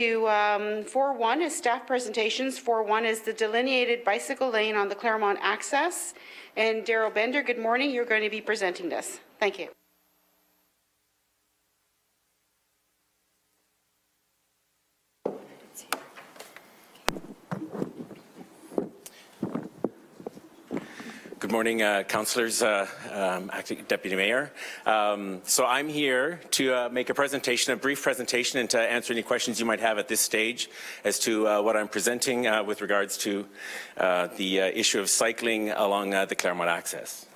To 4.1 is staff presentations. 4.1 is the delineated bicycle lane on the Claremont Access. And Daryl Bender, good morning. You're going to be presenting this. Thank you. Good morning, councillors, acting Deputy Mayor. So I'm here to make a presentation, a brief presentation, and to answer any questions you might have at this stage as to what I'm presenting with regards to the issue of cycling along the Claremont Access.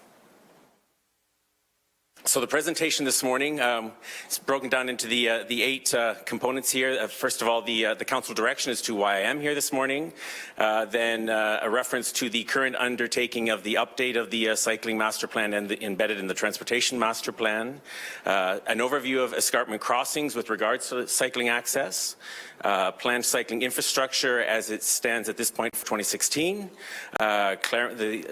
So the presentation this morning is broken down into the 8 components here. First of all, the council direction as to why I am here this morning. Then a reference to the current undertaking of the update of the cycling master plan and embedded in the transportation master plan. An overview of Escarpment Crossings with regards to cycling access. Planned cycling infrastructure as it stands at this point for 2016.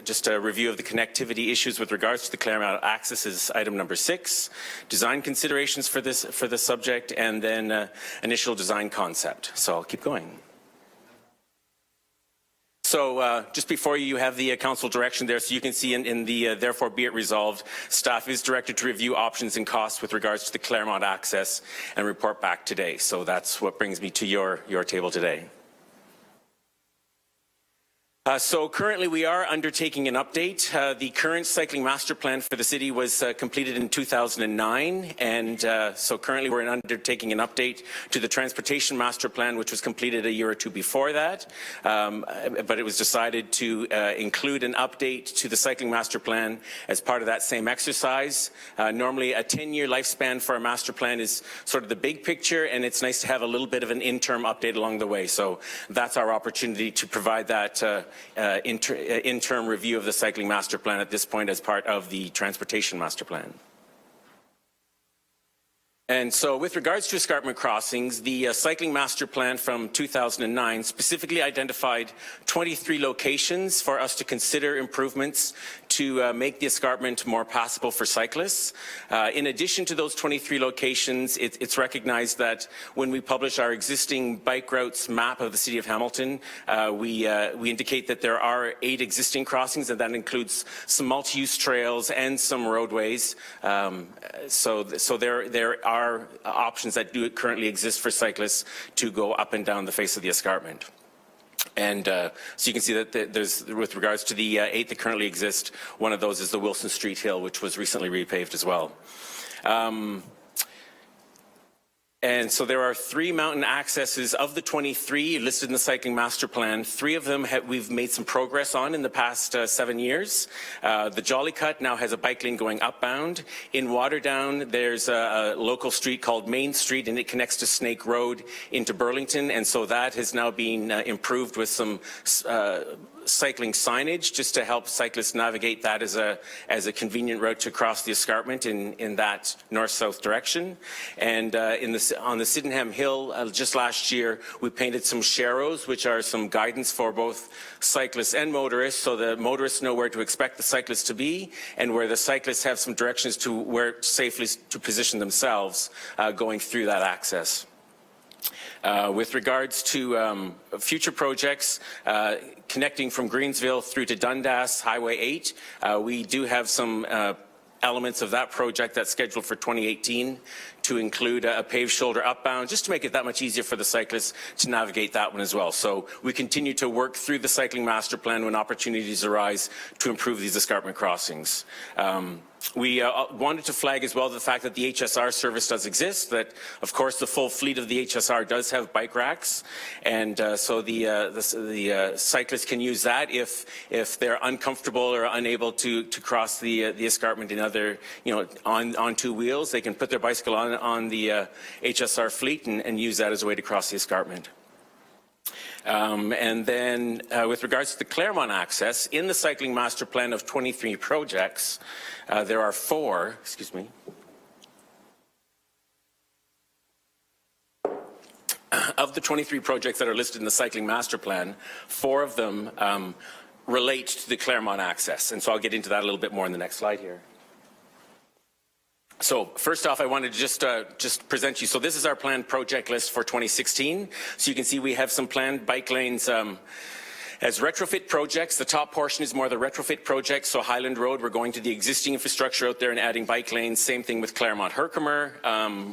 Just a review of the connectivity issues with regards to the Claremont Access is item number 6. Design considerations for this subject, and then initial design concept. So I'll keep going. So just before you have the council direction there, so you can see in the therefore be it resolved, staff is directed to review options and costs with regards to the Claremont Access and report back today. So that's what brings me to your table today. So currently we are undertaking an update. The current cycling master plan for the city was completed in 2009, and so currently we're undertaking an update to the transportation master plan, which was completed a year or two before that, but it was decided to include an update to the cycling master plan as part of that same exercise. Normally a 10-year lifespan for a master plan is sort of the big picture, and it's nice to have a little bit of an interim update along the way. So that's our opportunity to provide that interim review of the cycling master plan at this point as part of the transportation master plan. And so with regards to Escarpment Crossings, the cycling master plan from 2009 specifically identified 23 locations for us to consider improvements to make the escarpment more passable for cyclists. In addition to those 23 locations, it's recognized that when we publish our existing bike routes map of the City of Hamilton, we indicate that there are 8 existing crossings, and that includes some multi-use trails and some roadways. So there are options that do currently exist for cyclists to go up and down the face of the escarpment. And so you can see that there's, with regards to the 8 that currently exist, one of those is the Wilson Street Hill, which was recently repaved as well. And so there are 3 mountain accesses of the 23 listed in the cycling master plan. 3 of them we've made some progress on in the past 7 years. The Jolly Cut now has a bike lane going upbound. In Waterdown, there's a local street called Main Street, and it connects to Snake Road into Burlington, and so that has now been improved with some cycling signage just to help cyclists navigate that as a convenient route to cross the escarpment in that north-south direction. And on the Sydenham Hill, just last year, we painted some sharrows, which are some guidance for both cyclists and motorists, so the motorists know where to expect the cyclists to be, and where the cyclists have some directions to where safely to position themselves going through that access. With regards to future projects, connecting from Greensville through to Dundas, Highway 8, we do have some elements of that project that's scheduled for 2018 to include a paved shoulder upbound, just to make it that much easier for the cyclists to navigate that one as well. So we continue to work through the cycling master plan when opportunities arise to improve these escarpment crossings. We wanted to flag as well the fact that the HSR service does exist, that of course the full fleet of the HSR does have bike racks, and so the cyclists can use that if they're uncomfortable or unable to cross the escarpment in other, on 2 wheels. They can put their bicycle on the HSR fleet and use that as a way to cross the escarpment. And then with regards to the Claremont Access, in the cycling master plan of 23 projects, there are 4, of the 23 projects that are listed in the cycling master plan, 4 of them relate to the Claremont Access. And so I'll get into that a little bit more in the next slide here. So first off, I wanted to just present you. So this is our planned project list for 2016. So you can see we have some planned bike lanes as retrofit projects. The top portion is more the retrofit projects. So Highland Road, we're going to the existing infrastructure out there and adding bike lanes. Same thing with Claremont Herkimer.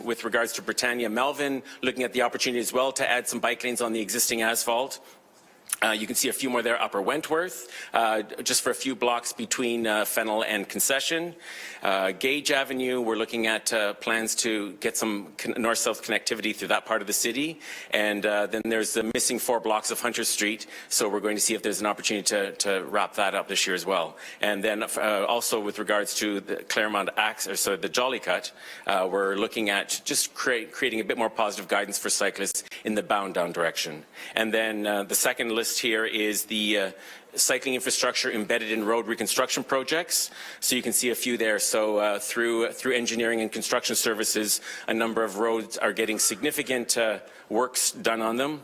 With regards to Britannia Melvin, looking at the opportunity as well to add some bike lanes on the existing asphalt. You can see a few more there, Upper Wentworth, just for a few blocks between Fennel and Concession. Gage Avenue, we're looking at plans to get some north-south connectivity through that part of the city. And then there's the missing 4 blocks of Hunter Street, so we're going to see if there's an opportunity to wrap that up this year as well. And then also with regards to the Claremont Access, so the Jolly Cut, we're looking at just creating a bit more positive guidance for cyclists in the bound down direction. And then the second list here is the cycling infrastructure embedded in road reconstruction projects. So you can see a few there. So through engineering and construction services, a number of roads are getting significant works done on them.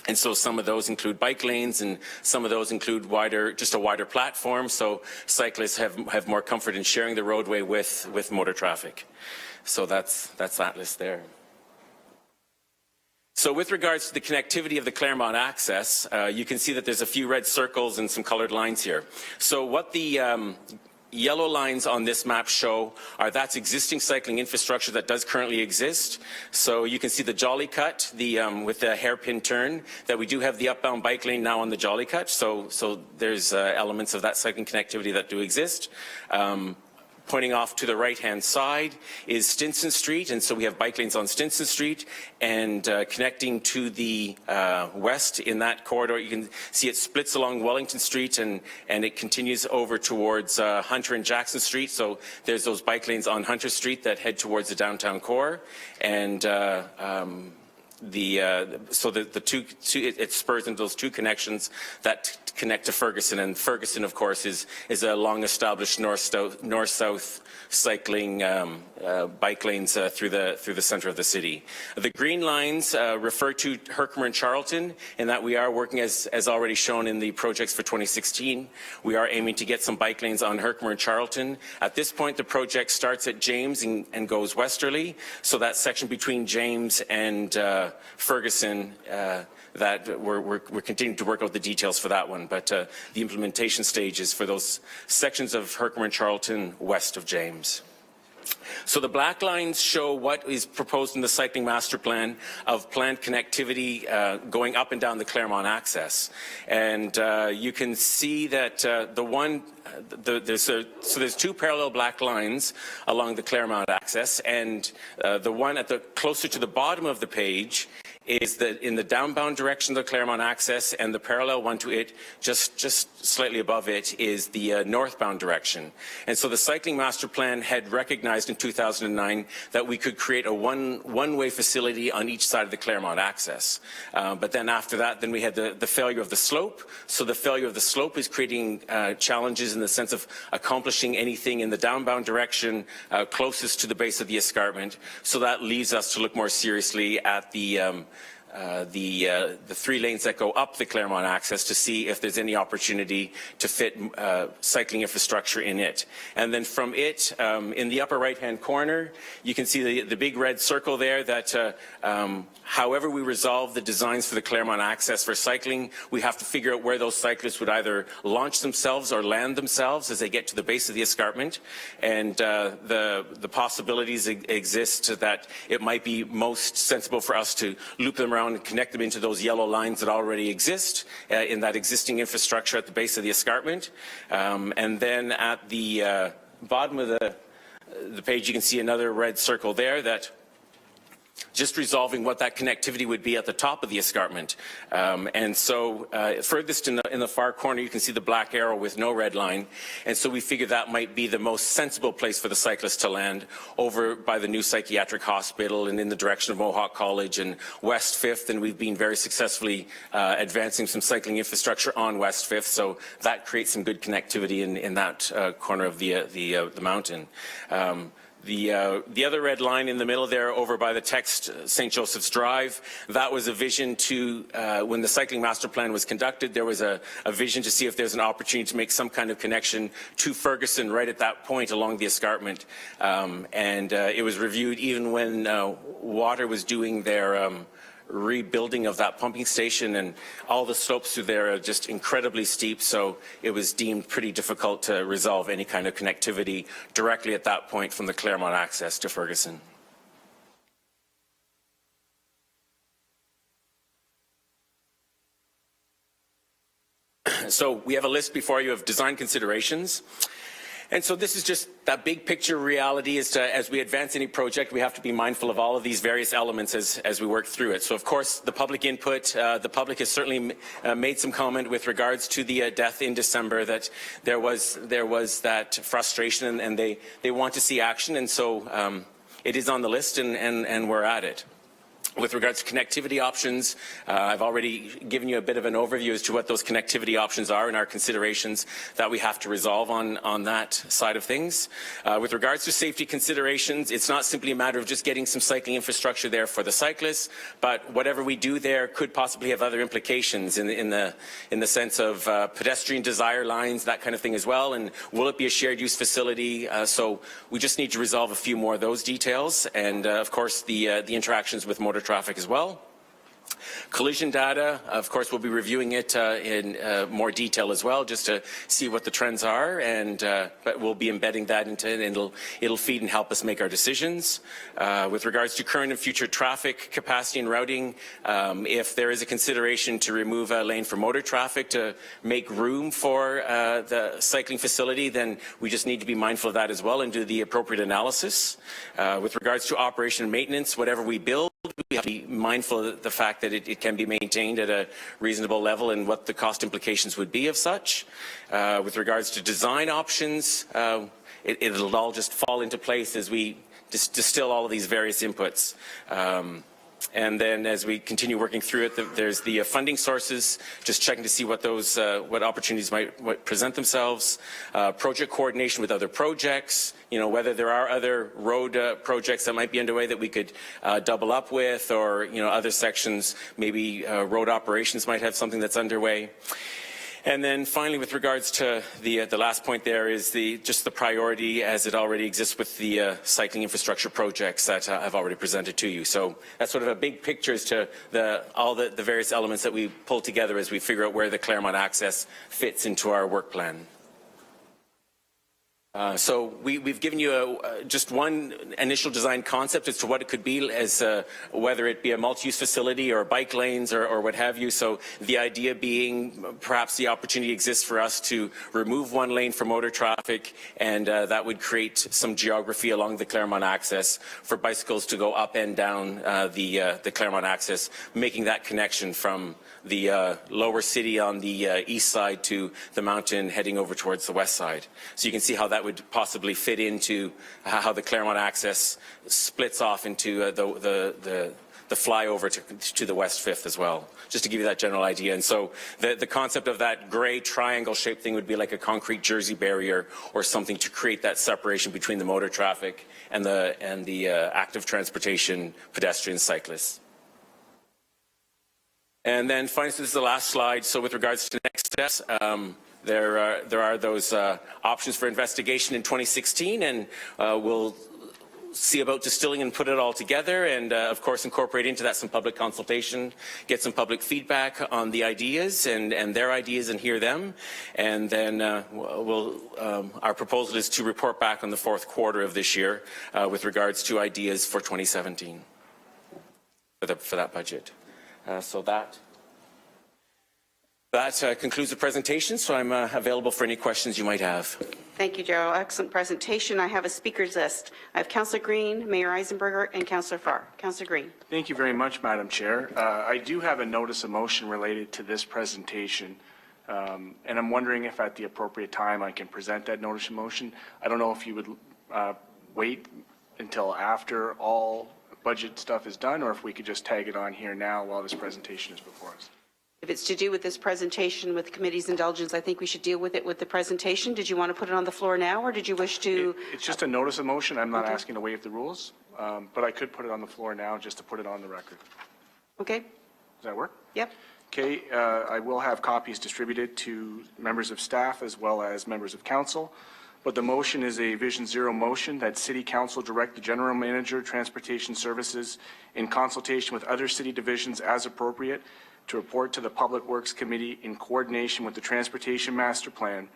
And so some of those include bike lanes, and some of those include just a wider platform, so cyclists have more comfort in sharing the roadway with motor traffic. So that's that list there. So with regards to the connectivity of the Claremont Access, you can see that there's a few red circles and some colored lines here. So what the yellow lines on this map show are that's existing cycling infrastructure that does currently exist. So you can see the Jolly Cut, with the hairpin turn, that we do have the upbound bike lane now on the Jolly Cut. So there's elements of that cycling connectivity that do exist. Pointing off to the right-hand side is Stinson Street, and so we have bike lanes on Stinson Street, and connecting to the west in that corridor, you can see it splits along Wellington Street, and it continues over towards Hunter and Jackson Street. So there's those bike lanes on Hunter Street that head towards the downtown core, and it spurs into those 2 connections that connect to Ferguson, and Ferguson, of course, is a long-established north-south cycling bike lanes through the center of the city. The green lines refer to Herkimer and Charlton, in that we are working, as already shown in the projects for 2016. We are aiming to get some bike lanes on Herkimer and Charlton. At this point, the project starts at James and goes westerly, so that section between James and Ferguson, that we're continuing to work out the details for that one, but the implementation stage is for those sections of Herkimer and Charlton west of James. So the black lines show what is proposed in the cycling master plan of planned connectivity going up and down the Claremont Access. And you can see that there's 2 parallel black lines along the Claremont Access, and the one closer to the bottom of the page is that in the downbound direction of the Claremont Access, and the parallel one to it, just slightly above it, is the northbound direction. And so the cycling master plan had recognized in 2009 that we could create a one-way facility on each side of the Claremont Access. But then after that, then we had the failure of the slope. So the failure of the slope is creating challenges in the sense of accomplishing anything in the downbound direction closest to the base of the escarpment. So that leaves us to look more seriously at the 3 lanes that go up the Claremont Access to see if there's any opportunity to fit cycling infrastructure in it. And then from it, in the upper right-hand corner, you can see the big red circle there that however we resolve the designs for the Claremont Access for cycling, we have to figure out where those cyclists would either launch themselves or land themselves as they get to the base of the escarpment. And the possibilities exist that it might be most sensible for us to loop them around and connect them into those yellow lines that already exist in that existing infrastructure at the base of the escarpment. And then at the bottom of the page, you can see another red circle there that just resolving what that connectivity would be at the top of the escarpment. And so furthest in the far corner, you can see the black arrow with no red line. And so we figured that might be the most sensible place for the cyclists to land, over by the new psychiatric hospital and in the direction of Mohawk College and West 5th. And we've been very successfully advancing some cycling infrastructure on West 5th. So that creates some good connectivity in that corner of the mountain. The other red line in the middle there over by the text St. Joseph's Drive, that was a vision to, when the cycling master plan was conducted, there was a vision to see if there's an opportunity to make some kind of connection to Ferguson right at that point along the escarpment. It was reviewed even when Water was doing their rebuilding of that pumping station, and all the slopes through there are just incredibly steep, so it was deemed pretty difficult to resolve any kind of connectivity directly at that point from the Claremont Access to Ferguson. So we have a list before you of design considerations. And so this is just that big picture reality is to, as we advance any project, we have to be mindful of all of these various elements as we work through it. So of course, the public input, the public has certainly made some comment with regards to the death in December, that there was that frustration and they want to see action. And so it is on the list and we're at it. With regards to connectivity options, I've already given you a bit of an overview as to what those connectivity options are and our considerations that we have to resolve on that side of things. With regards to safety considerations, it's not simply a matter of just getting some cycling infrastructure there for the cyclists, but whatever we do there could possibly have other implications in the sense of pedestrian desire lines, that kind of thing as well. And will it be a shared use facility? So we just need to resolve a few more of those details, and of course the interactions with motor traffic as well. Collision data, of course, we'll be reviewing it in more detail as well, just to see what the trends are, and but we'll be embedding that into it, and it'll feed and help us make our decisions. With regards to current and future traffic capacity and routing, if there is a consideration to remove a lane for motor traffic to make room for the cycling facility, then we just need to be mindful of that as well and do the appropriate analysis. With regards to operation and maintenance, whatever we build, we have to be mindful of the fact that it can be maintained at a reasonable level and what the cost implications would be of such. With regards to design options, it'll all just fall into place as we distill all of these various inputs. And then as we continue working through it, there's the funding sources, just checking to see what those what opportunities might present themselves, project coordination with other projects, whether there are other road projects that might be underway that we could double up with, or other sections, maybe road operations might have something that's underway. And then finally, with regards to the last point there is just the priority as it already exists with the cycling infrastructure projects that I've already presented to you. So that's sort of a big picture as to all the various elements that we pull together as we figure out where the Claremont Access fits into our work plan. So we've given you just one initial design concept as to what it could be, as whether it be a multi-use facility or bike lanes or what have you. So the idea being perhaps the opportunity exists for us to remove one lane for motor traffic, and that would create some geography along the Claremont Access for bicycles to go up and down the Claremont Access, making that connection from the lower city on the east side to the mountain heading over towards the west side. So you can see how that would possibly fit into how the Claremont Access splits off into the flyover to the West 5th as well, just to give you that general idea. And so the concept of that gray triangle shaped thing would be like a concrete Jersey barrier or something to create that separation between the motor traffic and the active transportation, pedestrians, cyclists. And then finally, so this is the last slide. So with regards to next steps, there are those options for investigation in 2016, and we'll see about distilling and put it all together, and of course incorporate into that some public consultation, get some public feedback on the ideas and their ideas and hear them, and then our proposal is to report back on the fourth quarter of this year with regards to ideas for 2017 for that budget. So that concludes the presentation, so I'm available for any questions you might have. Thank you, Joe. Excellent presentation. I have a speakers list. I have Councillor Green, Mayor Eisenberger, and Councillor Farr. Councillor Green. Thank you very much, Madam Chair. I do have a notice of motion related to this presentation, and I'm wondering if at the appropriate time I can present that notice of motion. I don't know if you would wait until after all budget stuff is done, or if we could just tag it on here now while this presentation is before us. If it's to do with this presentation with the committee's indulgence, I think we should deal with it with the presentation. Did you want to put it on the floor now, or did you wish to? It's just a notice of motion. I'm not asking to waive the rules, but I could put it on the floor now just to put it on the record. Okay. Does that work? Yep. Okay, I will have copies distributed to members of staff as well as members of council, but the motion is a Vision Zero motion that City Council direct the General Manager, Transportation Services, in consultation with other city divisions as appropriate, to report to the Public Works Committee in coordination with the Transportation Master Plan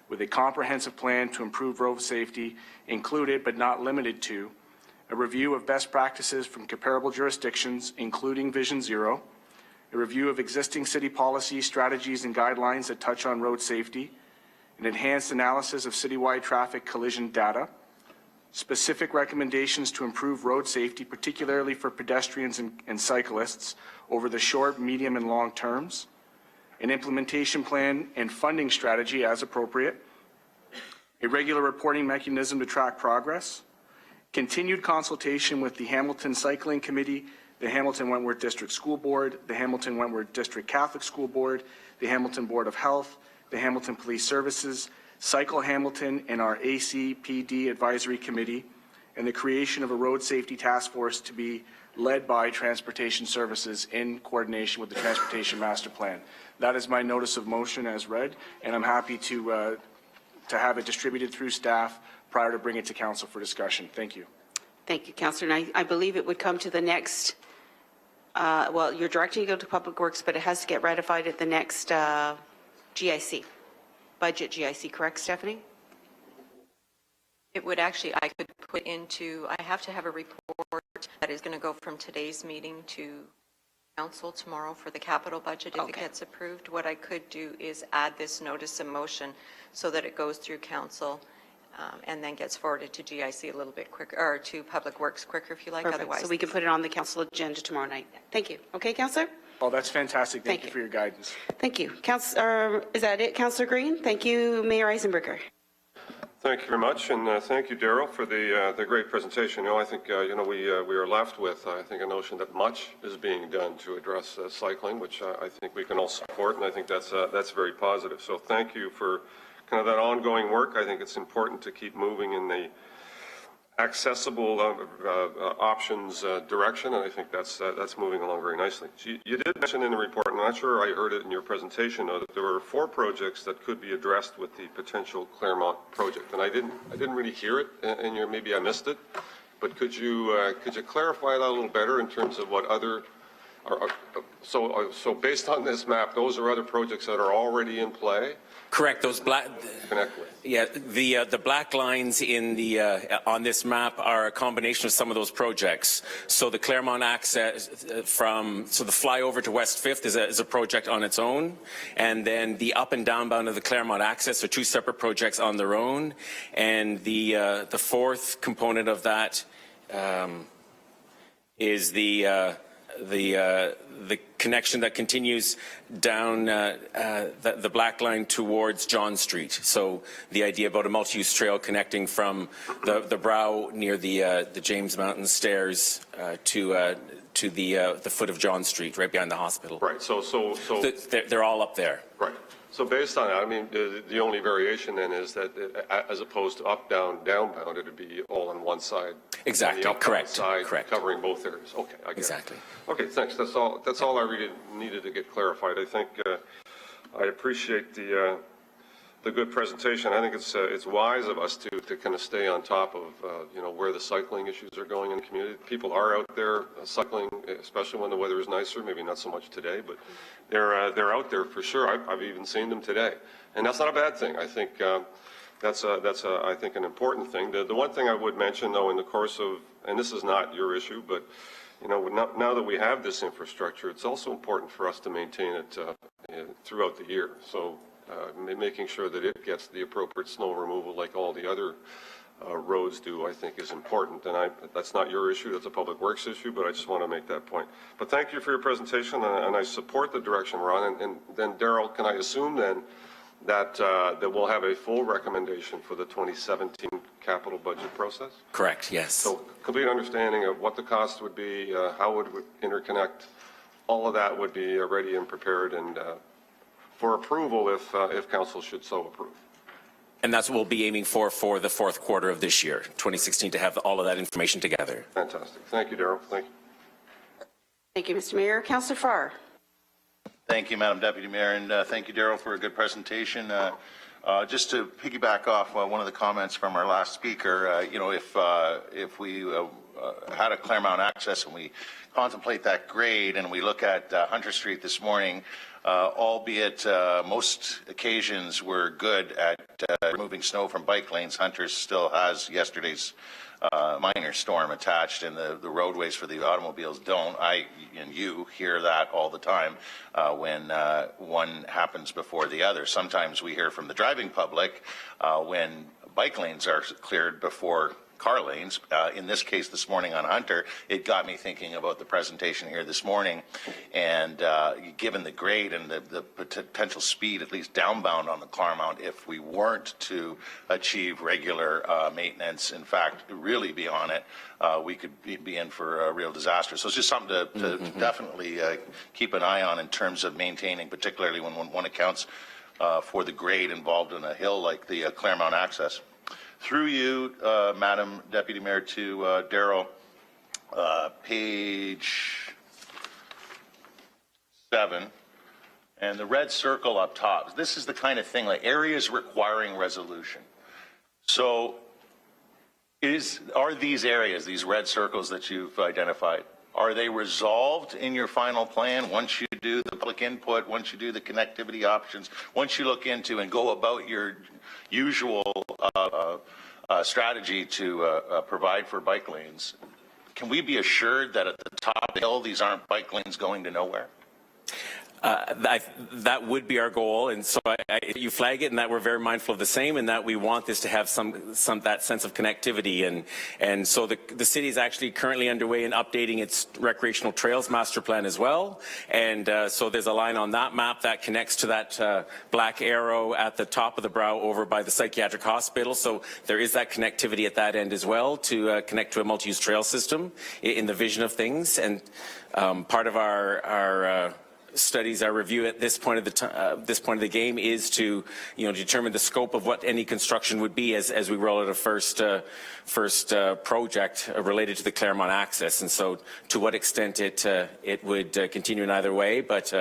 with a comprehensive plan to improve road safety, included but not limited to a review of best practices from comparable jurisdictions, including Vision Zero, a review of existing city policies, strategies, and guidelines that touch on road safety, an enhanced analysis of citywide traffic collision data, specific recommendations to improve road safety, particularly for pedestrians and cyclists over the short, medium, and long terms, an implementation plan and funding strategy as appropriate, a regular reporting mechanism to track progress, continued consultation with the Hamilton Cycling Committee, the Hamilton Wentworth District School Board, the Hamilton Wentworth District Catholic School Board, the Hamilton Board of Health, the Hamilton Police Services, Cycle Hamilton, and our ACPD Advisory Committee, and the creation of a road safety task force to be led by Transportation Services in coordination with the Transportation Master Plan. That is my notice of motion as read, and I'm happy to have it distributed through staff prior to bringing it to council for discussion. Thank you. Thank you, Councillor. And I believe it would come to the next, well, you're directing it to go to Public Works, but it has to get ratified at the next GIC, budget GIC, correct, Stephanie? It would actually, I could put into, I have to have a report that is going to go from today's meeting to council tomorrow for the capital budget if it gets approved. What I could do is add this notice of motion so that it goes through council and then gets forwarded to GIC a little bit quicker, or to Public Works quicker if you like. Perfect. Otherwise. So we can put it on the council agenda tomorrow night. Thank you. Okay, Councillor? Oh, that's fantastic. Thank Thank you you. for your guidance. Thank you. Is that it, Councillor Green? Thank you, Mayor Eisenberger. Thank you very much, and thank you, Daryl, for the great presentation. I think we are left with I think a notion that much is being done to address cycling, which I think we can all support, and I think that's very positive. So thank you for kind of that ongoing work. I think it's important to keep moving in the accessible options direction, and I think that's moving along very nicely. So you did mention in the report, and I'm not sure I heard it in your presentation, that there were 4 projects that could be addressed with the potential Claremont project, and I didn't really hear it, and maybe I missed it, but could you clarify that a little better in terms of what other so based on this map, those are other projects that are already in play? Correct. Those black. Connect with. Yeah, the black lines in the on this map are a combination of some of those projects. So the Claremont Access the flyover to West 5th is a project on its own, and then the up and downbound of the Claremont Access are 2 separate projects on their own, and the 4th component of that is the connection that continues down the black line towards John Street. So the idea about a multi-use trail connecting from the brow near the James Mountain stairs to the foot of John Street, right behind the hospital. Right. So they're all up there. Right. So based on that, I mean, the only variation then is that as opposed to up, down, downbound, it would be all on one side. Exactly. The up, Correct. side Correct. Covering both areas. Okay. I get Exactly. It. Okay. Thanks. That's all I really needed to get clarified. I think I appreciate the good presentation. I think it's wise of us to kind of stay on top of where the cycling issues are going in the community. People are out there cycling, especially when the weather is nicer. Maybe not so much today, but they're out there for sure. I've even seen them today, and that's not a bad thing. I think that's I think an important thing. The one thing I would mention though, in the course of, and this is not your issue, but now that we have this infrastructure, it's also important for us to maintain it throughout the year. So. Making sure that it gets the appropriate snow removal like all the other roads do, I think is important. And that's not your issue, that's a Public Works issue, but I just want to make that point. But thank you for your presentation, and I support the direction we're on. And then, Daryl, can I assume then that we'll have a full recommendation for the 2017 capital budget process? Correct, yes. So complete understanding of what the cost would be, how it would interconnect, all of that would be ready and prepared and for approval if council should so approve. And that's what we'll be aiming for the fourth quarter of this year, 2016, to have all of that information together. Fantastic. Thank you, Darrell. Thank you. Thank you, Mr. Mayor. Councillor Farr. Thank you, Madam Deputy Mayor, and thank you, Darrell, for a good presentation. Just to piggyback off one of the comments from our last speaker, you know, if we had a Claremont Access and we contemplate that grade and we look at Hunter Street this morning, albeit most occasions were good at removing snow from bike lanes, Hunter still has yesterday's minor storm attached, and the roadways for the automobiles don't. I and you hear that all the time when one happens before the other. Sometimes we hear from the driving public when bike lanes are cleared before car lanes. In this case, this morning on Hunter, it got me thinking about the presentation here this morning. And given the grade and the potential speed, at least downbound on the Claremont, if we weren't to achieve regular maintenance, in fact, really be on it, we could be in for a real disaster. So it's just something to definitely keep an eye on in terms of maintaining, particularly when one accounts for the grade involved in a hill like the Claremont Access. Through you, Madam Deputy Mayor, to Darrell, page 7, and the red circle up top. This is the kind of thing like areas requiring resolution. So are these areas, these red circles that you've identified, are they resolved in your final plan once you do the public input, once you do the connectivity options, once you look into and go about your usual strategy to provide for bike lanes? Can we be assured that at the top of the hill, these aren't bike lanes going to nowhere? That would be our goal, and so you flag it, and that we're very mindful of the same, and that we want this to have some that sense of connectivity, and so the city is actually currently underway in updating its recreational trails master plan as well, and so there's a line on that map that connects to that black arrow at the top of the brow over by the psychiatric hospital. So there is that connectivity at that end as well to connect to a multi-use trail system in the vision of things, and part of our studies, our review at this point of the game is to, determine the scope of what any construction would be as we roll out a first project related to the Claremont Access, and so to what extent it would continue in either way, but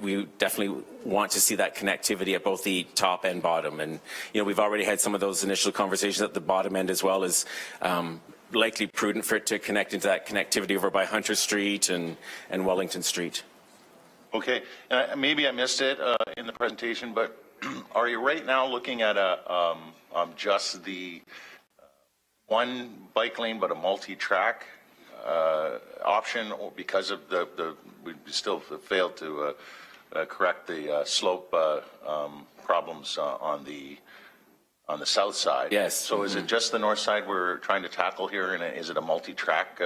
we definitely want to see that connectivity at both the top and bottom, and we've already had some of those initial conversations at the bottom end as well as. Likely prudent for it to connect into that connectivity over by Hunter Street and Wellington Street. Okay, maybe I missed it in the presentation, but are you right now looking at just the one bike lane but a multi-track option, or because of we still failed to correct the slope problems on the south side? Yes. So is it just the north side we're trying to tackle here, and is it a multi-track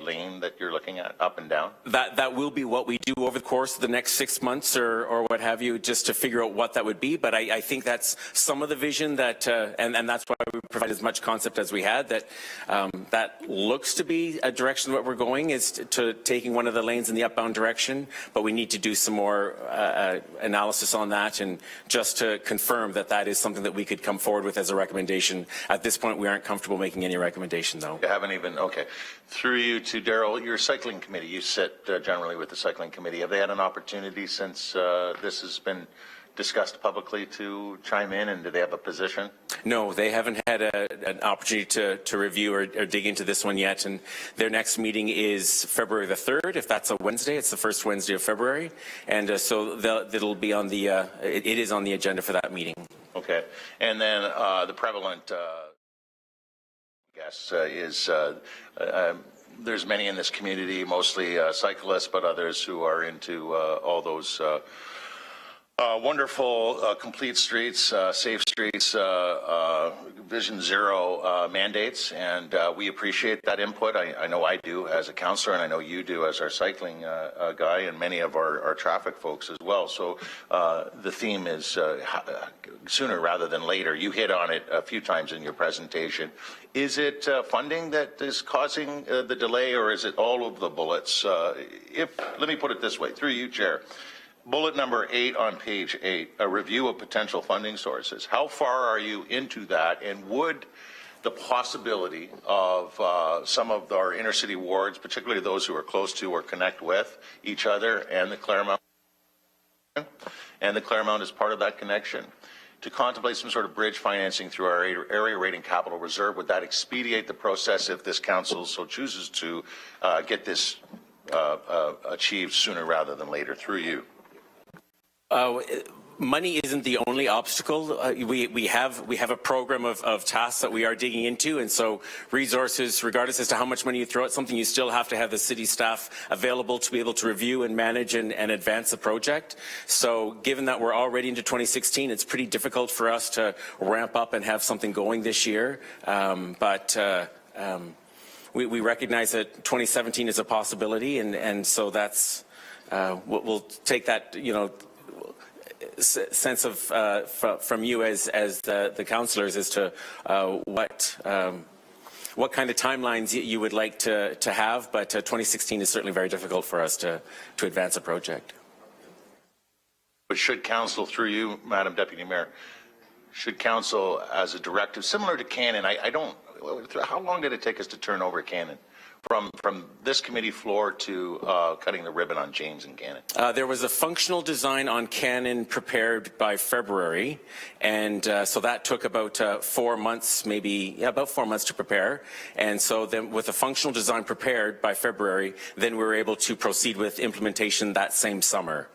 lane that you're looking at up and down? That will be what we do over the course of the next 6 months or what have you, just to figure out what that would be. But I think that's some of the vision that, and that's why we provide as much concept as we had, that looks to be a direction that we're going, is to taking one of the lanes in the upbound direction, but we need to do some more analysis on that, and just to confirm that is something that we could come forward with as a recommendation. At this point, we aren't comfortable making any recommendation, though. You haven't even, okay. Through you to Darrell, your cycling committee, you sit generally with the cycling committee. Have they had an opportunity since this has been discussed publicly to chime in, and do they have a position? No, they haven't had an opportunity to review or dig into this one yet, and their next meeting is February the 3rd. If that's a Wednesday, it's the first Wednesday of February, and so it'll be on the, it is on the agenda for that meeting. Okay, and then the prevalent, is there's many in this community, mostly cyclists, but others who are into all those Wonderful, complete streets, safe streets, Vision Zero mandates, and we appreciate that input. I know I do as a councillor, and I know you do as our cycling guy, and many of our traffic folks as well. So the theme is sooner rather than later. You hit on it a few times in your presentation. Is it funding that is causing the delay, or is it all of the bullets? Let me put it this way, through you, Chair. Bullet number 8 on page 8, a review of potential funding sources. How far are you into that, and would the possibility of some of our inner city wards, particularly those who are close to or connect with each other and the Claremont is part of that connection, to contemplate some sort of bridge financing through our area rating capital reserve? Would that expedite the process if this council so chooses to get this achieved sooner rather than later, through you? Money isn't the only obstacle. We have a program of tasks that we are digging into, and so resources, regardless as to how much money you throw at something, you still have to have the city staff available to be able to review and manage and advance the project. So given that we're already into 2016, it's pretty difficult for us to ramp up and have something going this year. We recognize that 2017 is a possibility, and so that's we'll take that, sense of from you as the councillors as to what kind of timelines you would like to have, but 2016 is certainly very difficult for us to advance a project. But should council, through you, Madam Deputy Mayor, should council, as a directive similar to Cannon, how long did it take us to turn over Cannon? From this committee floor to cutting the ribbon on James and Cannon? There was a functional design on Cannon prepared by February, and so that took about 4 months, about 4 months to prepare. And so then with a functional design prepared by February, then we were able to proceed with implementation that same summer.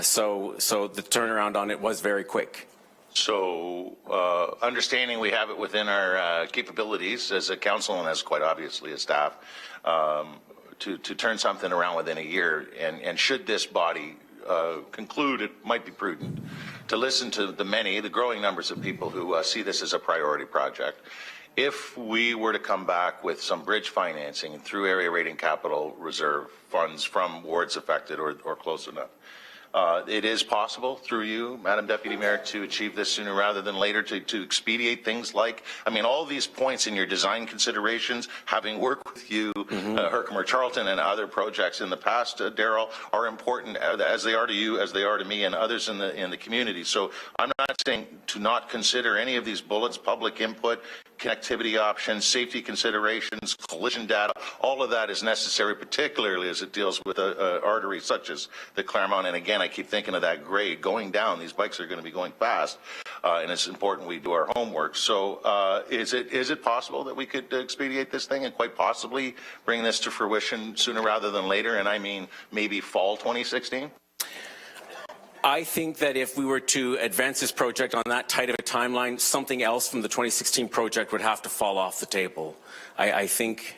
So the turnaround on it was very quick. So understanding we have it within our capabilities as a council and as quite obviously a staff to turn something around within a year, and should this body conclude it might be prudent to listen to the growing numbers of people who see this as a priority project. If we were to come back with some bridge financing through area rating capital reserve funds from wards affected or close enough, it is possible, through you, Madam Deputy Mayor, to achieve this sooner rather than later, to expedite things like, all these points in your design considerations, having worked with you, Herkimer Charlton and other projects in the past, Daryl, are important as they are to you, as they are to me and others in the community. So I'm not saying to not consider any of these bullets, public input, connectivity options, safety considerations, collision data, all of that is necessary, particularly as it deals with arteries such as the Claremont. And again, I keep thinking of that grade going down. These bikes are going to be going fast, and it's important we do our homework. So is it possible that we could expedite this thing and quite possibly bring this to fruition sooner rather than later? And I mean maybe fall 2016? I think that if we were to advance this project on that tight of a timeline, something else from the 2016 project would have to fall off the table. I think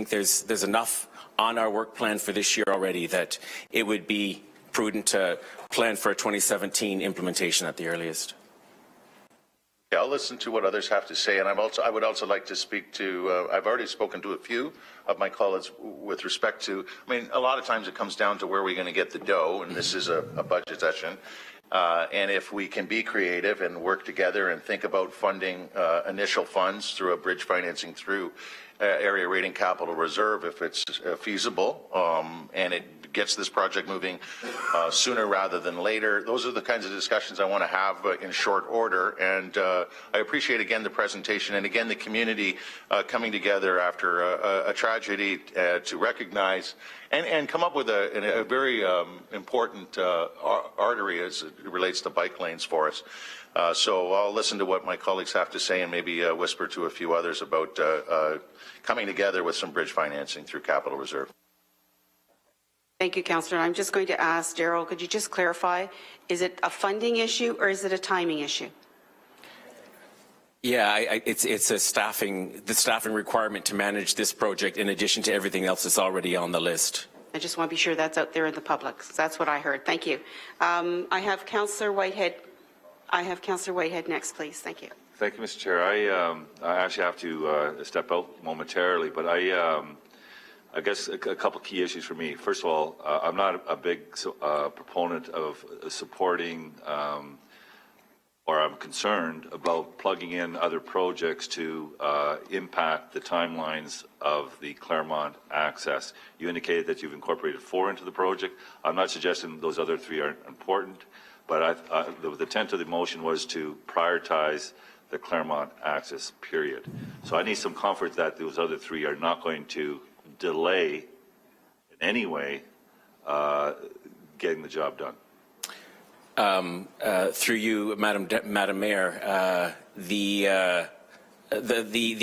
there's enough on our work plan for this year already that it would be prudent to plan for a 2017 implementation at the earliest. Yeah, I'll listen to what others have to say, and I would also like to speak to, I've already spoken to a few of my colleagues with respect to, a lot of times it comes down to where we're going to get the dough, and this is a budget session. And if we can be creative and work together and think about funding initial funds through a bridge financing through area rating capital reserve, if it's feasible, and it gets this project moving sooner rather than later. Those are the kinds of discussions I want to have in short order. And I appreciate again the presentation and again the community coming together after a tragedy to recognize and come up with a very important artery as it relates to bike lanes for us. So I'll listen to what my colleagues have to say and maybe whisper to a few others about coming together with some bridge financing through capital reserve. Thank you, Councillor. I'm just going to ask Daryl, could you just clarify, is it a funding issue or is it a timing issue? Yeah, it's the staffing requirement to manage this project in addition to everything else that's already on the list. I just want to be sure that's out there in the public. That's what I heard. Thank you. I have Councillor Whitehead. Next, please. Thank you. Thank you, Mr. Chair. I actually have to step out momentarily, but I guess a couple key issues for me. First of all, I'm not a big proponent of supporting or I'm concerned about plugging in other projects to impact the timelines of the Claremont Access. You indicated that you've incorporated 4 into the project. I'm not suggesting those other 3 aren't important, but the intent of the motion was to prioritize the Claremont Access, period. So I need some comfort that those other 3 are not going to delay in any way getting the job done. Through you, Madam Mayor, the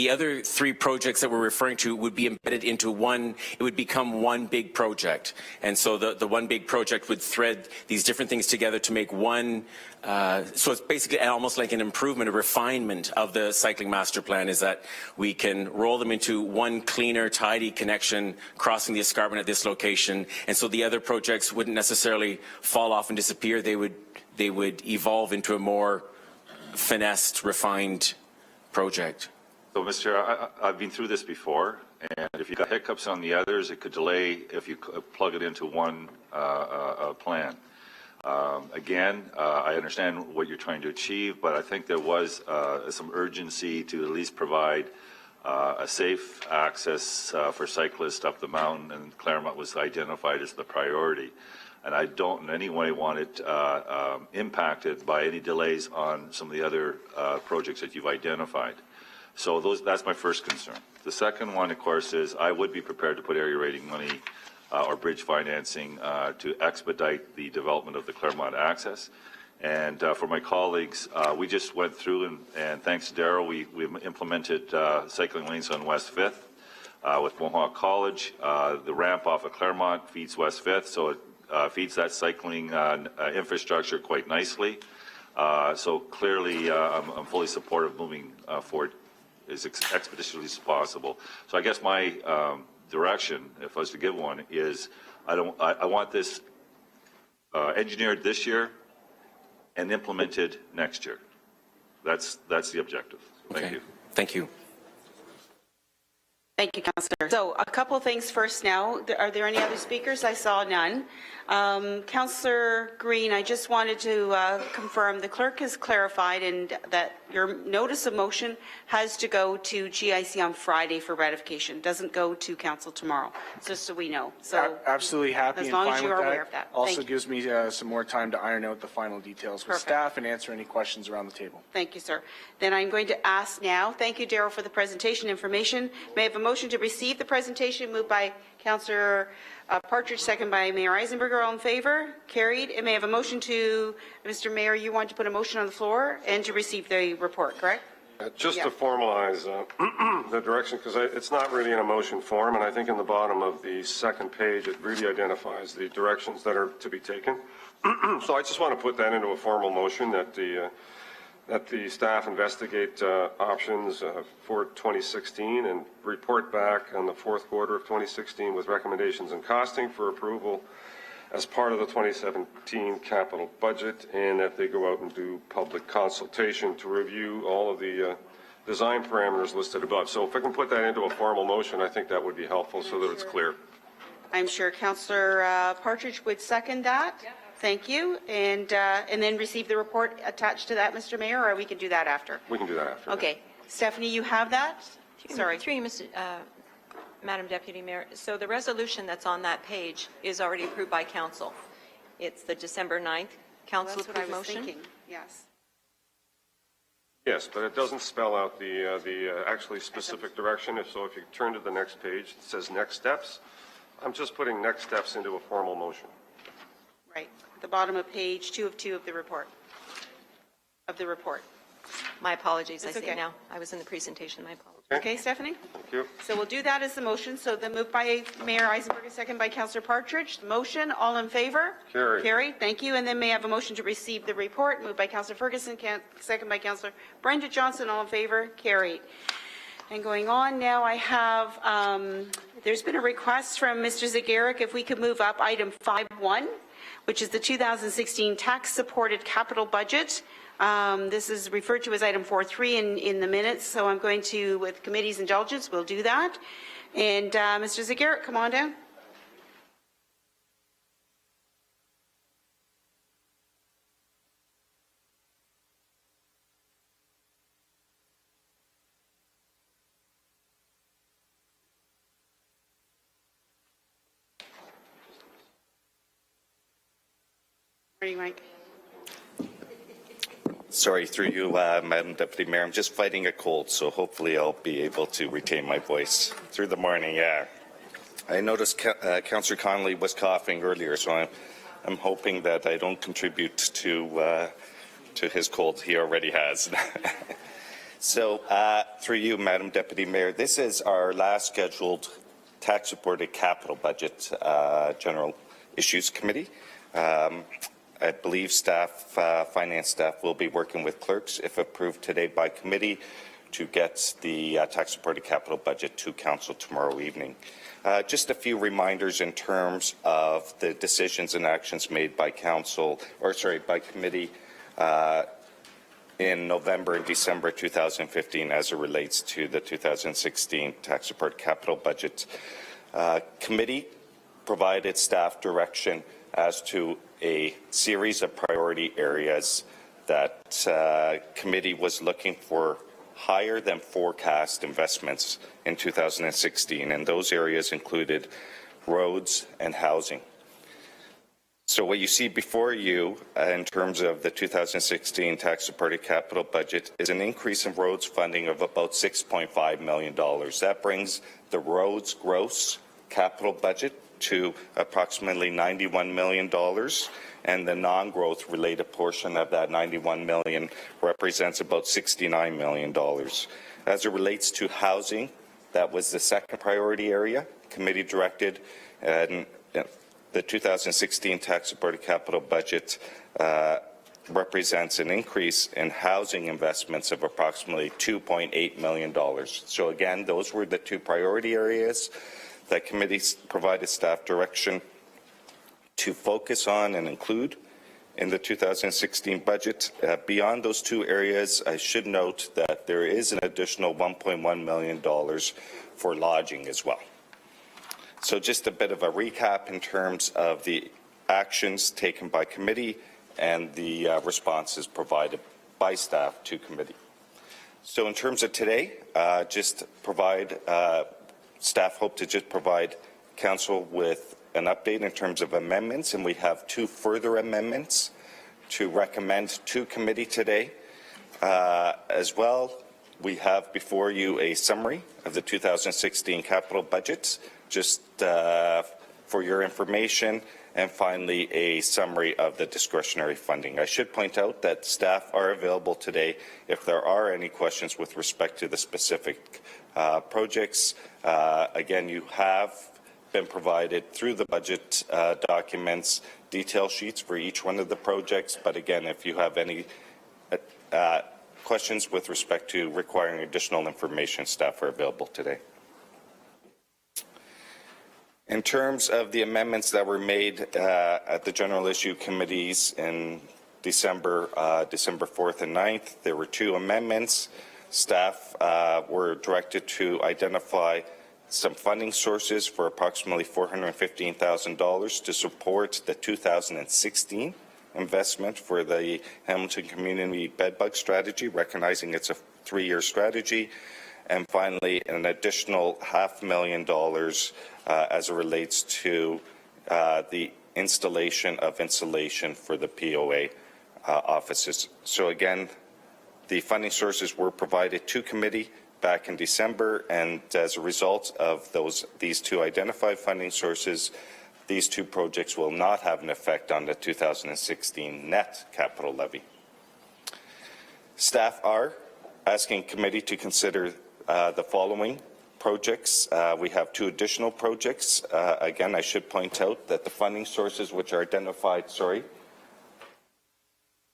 other 3 projects that we're referring to would be embedded into one. It would become one big project, and so the one big project would thread these different things together to make one. So it's basically almost like an improvement, a refinement of the cycling master plan. Is that we can roll them into one cleaner, tidy connection crossing the escarpment at this location, and so the other projects wouldn't necessarily fall off and disappear. They would evolve into a more finessed, refined project. So, Mr. Chair, I've been through this before, and if you've got hiccups on the others, it could delay if you plug it into one plan. Again, I understand what you're trying to achieve, but I think there was some urgency to at least provide a safe access for cyclists up the mountain, and Claremont was identified as the priority. And I don't in any way want it impacted by any delays on some of the other projects that you've identified. So that's my first concern. The second one, of course, is I would be prepared to put area rating money or bridge financing to expedite the development of the Claremont Access. And for my colleagues, we just went through, and thanks to Darrell, we've implemented cycling lanes on West 5th with Mohawk College. The ramp off of Claremont feeds West 5th, so it feeds that cycling infrastructure quite nicely. So clearly, I'm fully supportive of moving forward as expeditiously as possible. So I guess my direction, if I was to give one, is I want this engineered this year and implemented next year. That's the objective. Thank you. Thank you. Thank you, Councillor. So a couple things first now. Are there any other speakers? I saw none. Councillor Green, I just wanted to confirm the clerk has clarified and that your notice of motion has to go to GIC on Friday for ratification. Doesn't go to council tomorrow, just so we know. So absolutely happy as and long fine as you with are that. aware of that. Also Thank you. gives me some more time to iron out the final details with Perfect. staff and answer any questions around the table. Thank you, sir. Then I'm going to ask now, thank you, Darrell, for the presentation information. May I have a motion to receive the presentation moved by Councillor Partridge, second by Mayor Eisenberger. All in favor? Carried. And may I have a motion to, Mr. Mayor, you want to put a motion on the floor and to receive the report, correct? Just to formalize the direction, because it's not really in a motion form, and I think in the bottom of the second page, it really identifies the directions that are to be taken. So I just want to put that into a formal motion that the staff investigate options for 2016 and report back on the fourth quarter of 2016 with recommendations and costing for approval as part of the 2017 capital budget, and that they go out and do public consultation to review all of the design parameters listed above. So if I can put that into a formal motion, I think that would be helpful so that it's clear. I'm sure Councillor Partridge would second that. Yeah. Thank you. And then receive the report attached to that, Mr. Mayor, or we can do that after? We can do that after. Okay. Stephanie, you have that? Sorry. Through you, Madam Deputy Mayor. So the resolution that's on that page is already approved by council. It's the December 9th council That's what I approved was motion. thinking. Yes. Yes, but it doesn't spell out the actually specific direction. So if you turn to the next page, it says next steps. I'm just putting next steps into a formal motion. Right. At the bottom of page 2 of 2 of the report. My apologies, That's I see okay. now. I was in the presentation, my apologies. Okay, Stephanie? Thank you. So we'll do that as the motion. So the moved by Mayor Eisenberg, second by Councillor Partridge. The motion, all in favor? Carried. Carried. Thank you. And then may I have a motion to receive the report, moved by Councillor Ferguson, second by Councillor Brenda Johnson. All in favor? Carried. And going on now, I have, there's been a request from Mr. Zagarek if we could move up item 5.1, which is the 2016 tax-supported capital budget. This is referred to as item 4.3 in the minutes, so I'm going to, with committee's indulgence, we'll do that. And Mr. Zagarek, come on down. Morning, Mike. Sorry, through you, Madam Deputy Mayor. I'm just fighting a cold, so hopefully I'll be able to retain my voice through the morning. Yeah, I noticed Councillor Connolly was coughing earlier, so I'm hoping that I don't contribute to his cold. He already has. So, through you, Madam Deputy Mayor, this is our last scheduled tax-supported capital budget General Issues Committee. I believe finance staff will be working with clerks, if approved today by committee, to get the tax-supported capital budget to council tomorrow evening. Just a few reminders in terms of the decisions and actions made by by committee in November and December 2015 as it relates to the 2016 tax-supported capital budget. Committee provided staff direction as to a series of priority areas that committee was looking for higher than forecast investments in 2016, and those areas included roads and housing. So what you see before you in terms of the 2016 tax-supported capital budget is an increase in roads funding of about $6.5 million. That brings the roads gross capital budget to approximately $91 million, and the non-growth related portion of that $91 million represents about $69 million. As it relates to housing, that was the second priority area. Committee directed the 2016 tax-supported capital budget represents an increase in housing investments of approximately $2.8 million. So again, those were the two priority areas that committee provided staff direction to focus on and include in the 2016 budget. Beyond those two areas, I should note that there is an additional $1.1 million for lodging as well. So just a bit of a recap in terms of the actions taken by committee and the responses provided by staff to committee. So in terms of today, staff hope to just provide council with an update in terms of amendments, and we have two further amendments to recommend to committee today. As well, we have before you a summary of the 2016 capital budget, just for your information, and finally a summary of the discretionary funding. I should point out that staff are available today if there are any questions with respect to the specific projects. Again, you have been provided through the budget documents detail sheets for each one of the projects, but again, if you have any questions with respect to requiring additional information, staff are available today. In terms of the amendments that were made at the General Issue Committees in December 4th and 9th, there were two amendments. Staff were directed to identify some funding sources for approximately $415,000 to support the 2016 investment for the Hamilton Community Bedbug Strategy, recognizing it's a 3-year strategy. And finally, an additional $500,000 as it relates to the installation of insulation for the POA offices. So again, the funding sources were provided to committee back in December, and as a result of these two identified funding sources, these two projects will not have an effect on the 2016 net capital levy. Staff are asking committee to consider the following projects. We have two additional projects. Again, I should point out that the funding sources which are identified,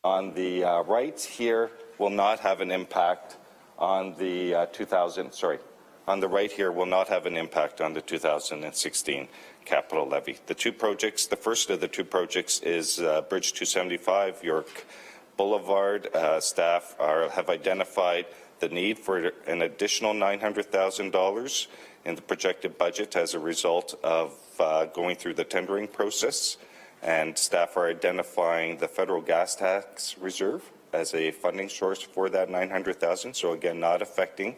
on the right here will not have an impact on the on the right here will not have an impact on the 2016 capital levy. The two projects, the first of the two projects is Bridge 275, York Boulevard. Staff have identified the need for an additional $900,000 in the projected budget as a result of going through the tendering process, and staff are identifying the federal gas tax reserve as a funding source for that $900,000. So again, not affecting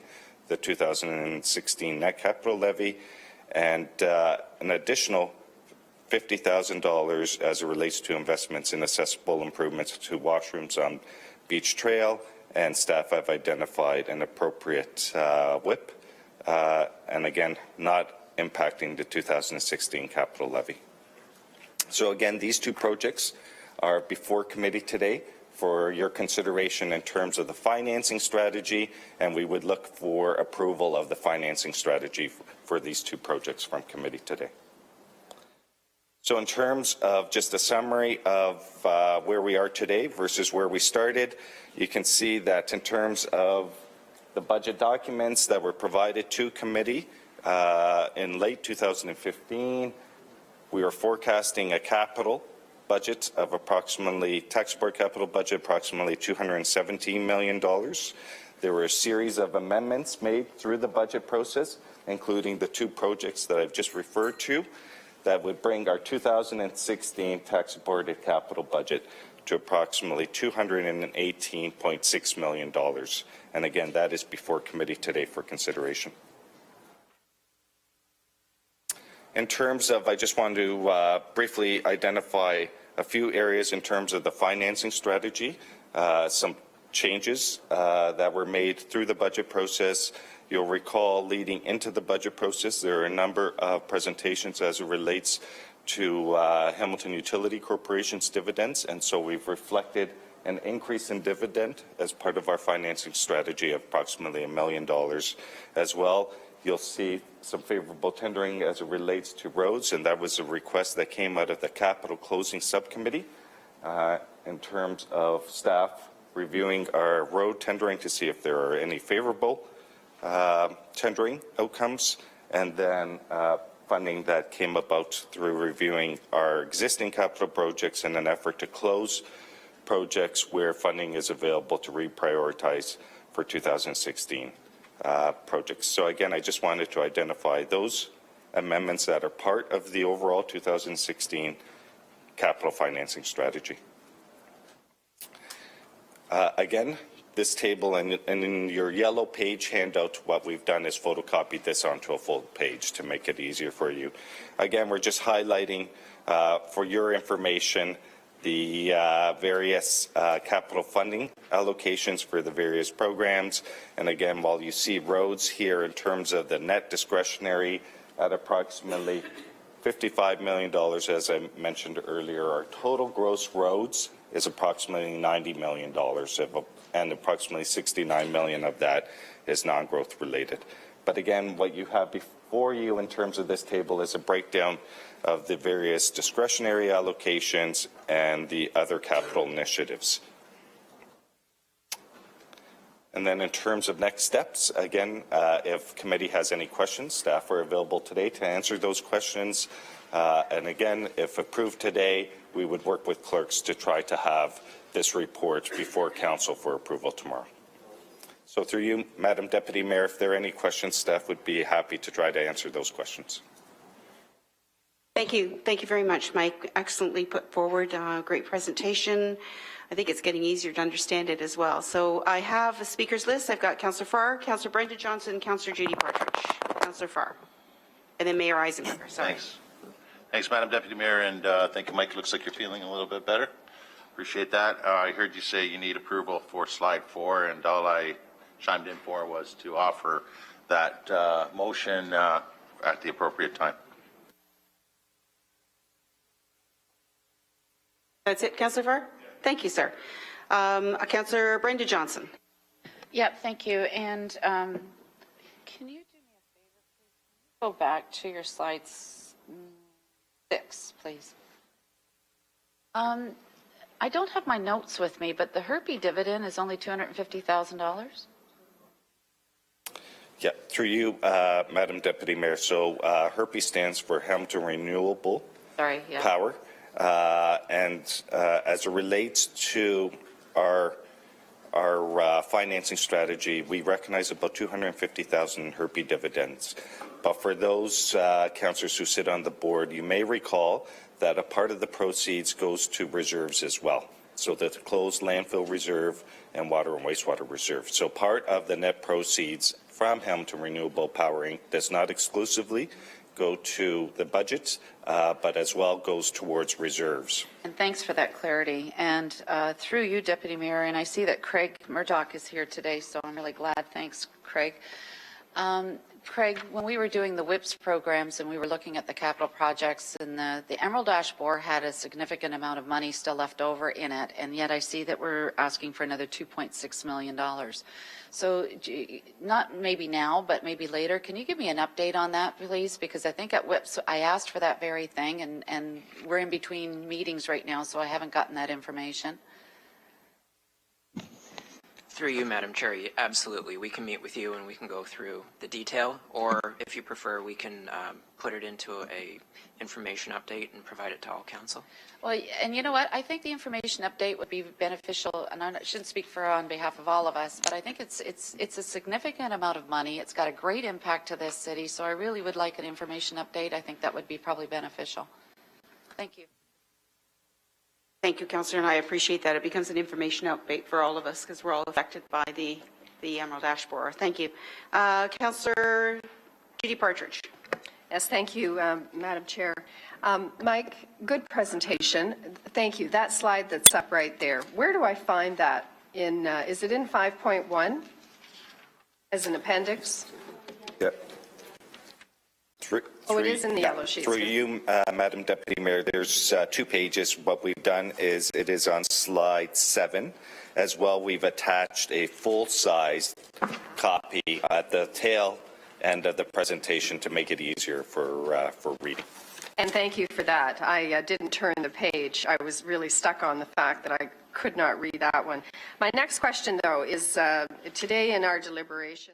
the 2016 net capital levy, and an additional $50,000 as it relates to investments in accessible improvements to washrooms on Beach Trail, and staff have identified an appropriate WIP, and again, not impacting the 2016 capital levy. So again, these two projects are before committee today for your consideration in terms of the financing strategy, and we would look for approval of the financing strategy for these two projects from committee today. So in terms of just a summary of where we are today versus where we started, you can see that in terms of the budget documents that were provided to committee in late 2015, we were forecasting a capital budget of approximately, tax support capital budget approximately $217 million. There were a series of amendments made through the budget process, including the two projects that I've just referred to, that would bring our 2016 tax supported capital budget to approximately $218.6 million. And again, that is before committee today for consideration. In terms of, I just want to briefly identify a few areas in terms of the financing strategy, some changes that were made through the budget process. You'll recall leading into the budget process, there are a number of presentations as it relates to Hamilton Utility Corporation's dividends, and so we've reflected an increase in dividend as part of our financing strategy of approximately $1 million as well. You'll see some favorable tendering as it relates to roads, and that was a request that came out of the capital closing subcommittee in terms of staff reviewing our road tendering to see if there are any favorable tendering outcomes, and then funding that came about through reviewing our existing capital projects in an effort to close projects where funding is available to reprioritize for 2016 projects. So again, I just wanted to identify those amendments that are part of the overall 2016 capital financing strategy. Again, this table and in your yellow page handout, what we've done is photocopied this onto a full page to make it easier for you. Again, we're just highlighting for your information the various capital funding allocations for the various programs. And again, while you see roads here in terms of the net discretionary at approximately $55 million, as I mentioned earlier, our total gross roads is approximately $90 million, and approximately $69 million of that is non-growth related. But again, what you have before you in terms of this table is a breakdown of the various discretionary allocations and the other capital initiatives. And then in terms of next steps, again, if committee has any questions, staff are available today to answer those questions. And again, if approved today, we would work with clerks to try to have this report before council for approval tomorrow. So through you, Madam Deputy Mayor, if there are any questions, staff would be happy to try to answer those questions. Thank you. Thank you very much, Mike. Excellently put forward. Great presentation. I think it's getting easier to understand it as well. So I have a speakers list. I've got Councillor Farr, Councillor Brenda Johnson, Councillor Judy Partridge. Councillor Farr. And then Mayor Eisenberger. Sorry. Thanks. Thanks, Madam Deputy Mayor, and thank you, Mike. Looks like you're feeling a little bit better. Appreciate that. I heard you say you need approval for slide 4, and all I chimed in for was to offer that motion at the appropriate time. That's it, Councillor Farr? Thank you, sir. Councillor Brenda Johnson. Yep, thank you. And can you do me a favor, please? Go back to your slide 6, please. I don't have my notes with me, but the Herpy dividend is only $250,000. Yeah, through you, Madam Deputy Mayor. So HERPE stands for Hamilton Renewable Sorry, yeah. Power. And as it relates to our financing strategy, we recognize about $250,000 in HERPE dividends. But for those councillors who sit on the board, you may recall that a part of the proceeds goes to reserves as well. So the closed landfill reserve and water and wastewater reserve. So part of the net proceeds from Hamilton Renewable Power Inc. does not exclusively go to the budgets, but as well goes towards reserves. And thanks for that clarity. And through you, Deputy Mayor, and I see that Craig Murdoch is here today, so I'm really glad. Thanks, Craig. Craig, when we were doing the WIPS programs and we were looking at the capital projects, and the Emerald Ash Borer had a significant amount of money still left over in it, and yet I see that we're asking for another $2.6 million. So not maybe now, but maybe later. Can you give me an update on that, please? Because I think at WIPS I asked for that very thing, and we're in between meetings right now, so I haven't gotten that information. Through you, Madam Chair, absolutely. We can meet with you and we can go through the detail, or if you prefer, we can put it into a information update and provide it to all council. Well, and you know what? I think the information update would be beneficial, and I shouldn't speak on behalf of all of us, but I think it's a significant amount of money. It's got a great impact to this city, so I really would like an information update. I think that would be probably beneficial. Thank you. Thank you, Councillor, and I appreciate that. It becomes an information update for all of us because we're all affected by the Emerald Ash Borer. Thank you. Councillor Judy Partridge. Yes, thank you, Madam Chair. Mike, good presentation. Thank you. That slide that's up right there, where do I find that? Is it in 5.1 as an appendix? Yep. It is in the yellow sheet. Through you, Madam Deputy Mayor, there's 2 pages. What we've done is it is on slide 7. As well, we've attached a full-size copy at the tail end of the presentation to make it easier for reading. And thank you for that. I didn't turn the page. I was really stuck on the fact that I could not read that one. My next question, though, is today in our deliberation,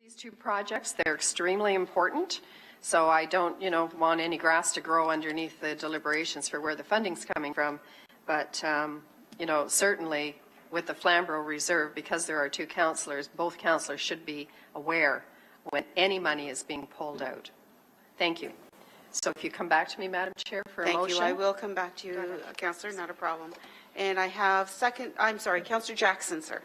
these two projects, they're extremely important. So I don't, want any grass to grow underneath the deliberations for where the funding's coming from. But, certainly with the Flamborough Reserve, because there are 2 councillors, both councillors should be aware when any money is being pulled out. Thank you. So if you come back to me, Madam Chair, for a motion. Thank you. I will come back to you, Councillor, not a problem. And I have Councillor Jackson, sir.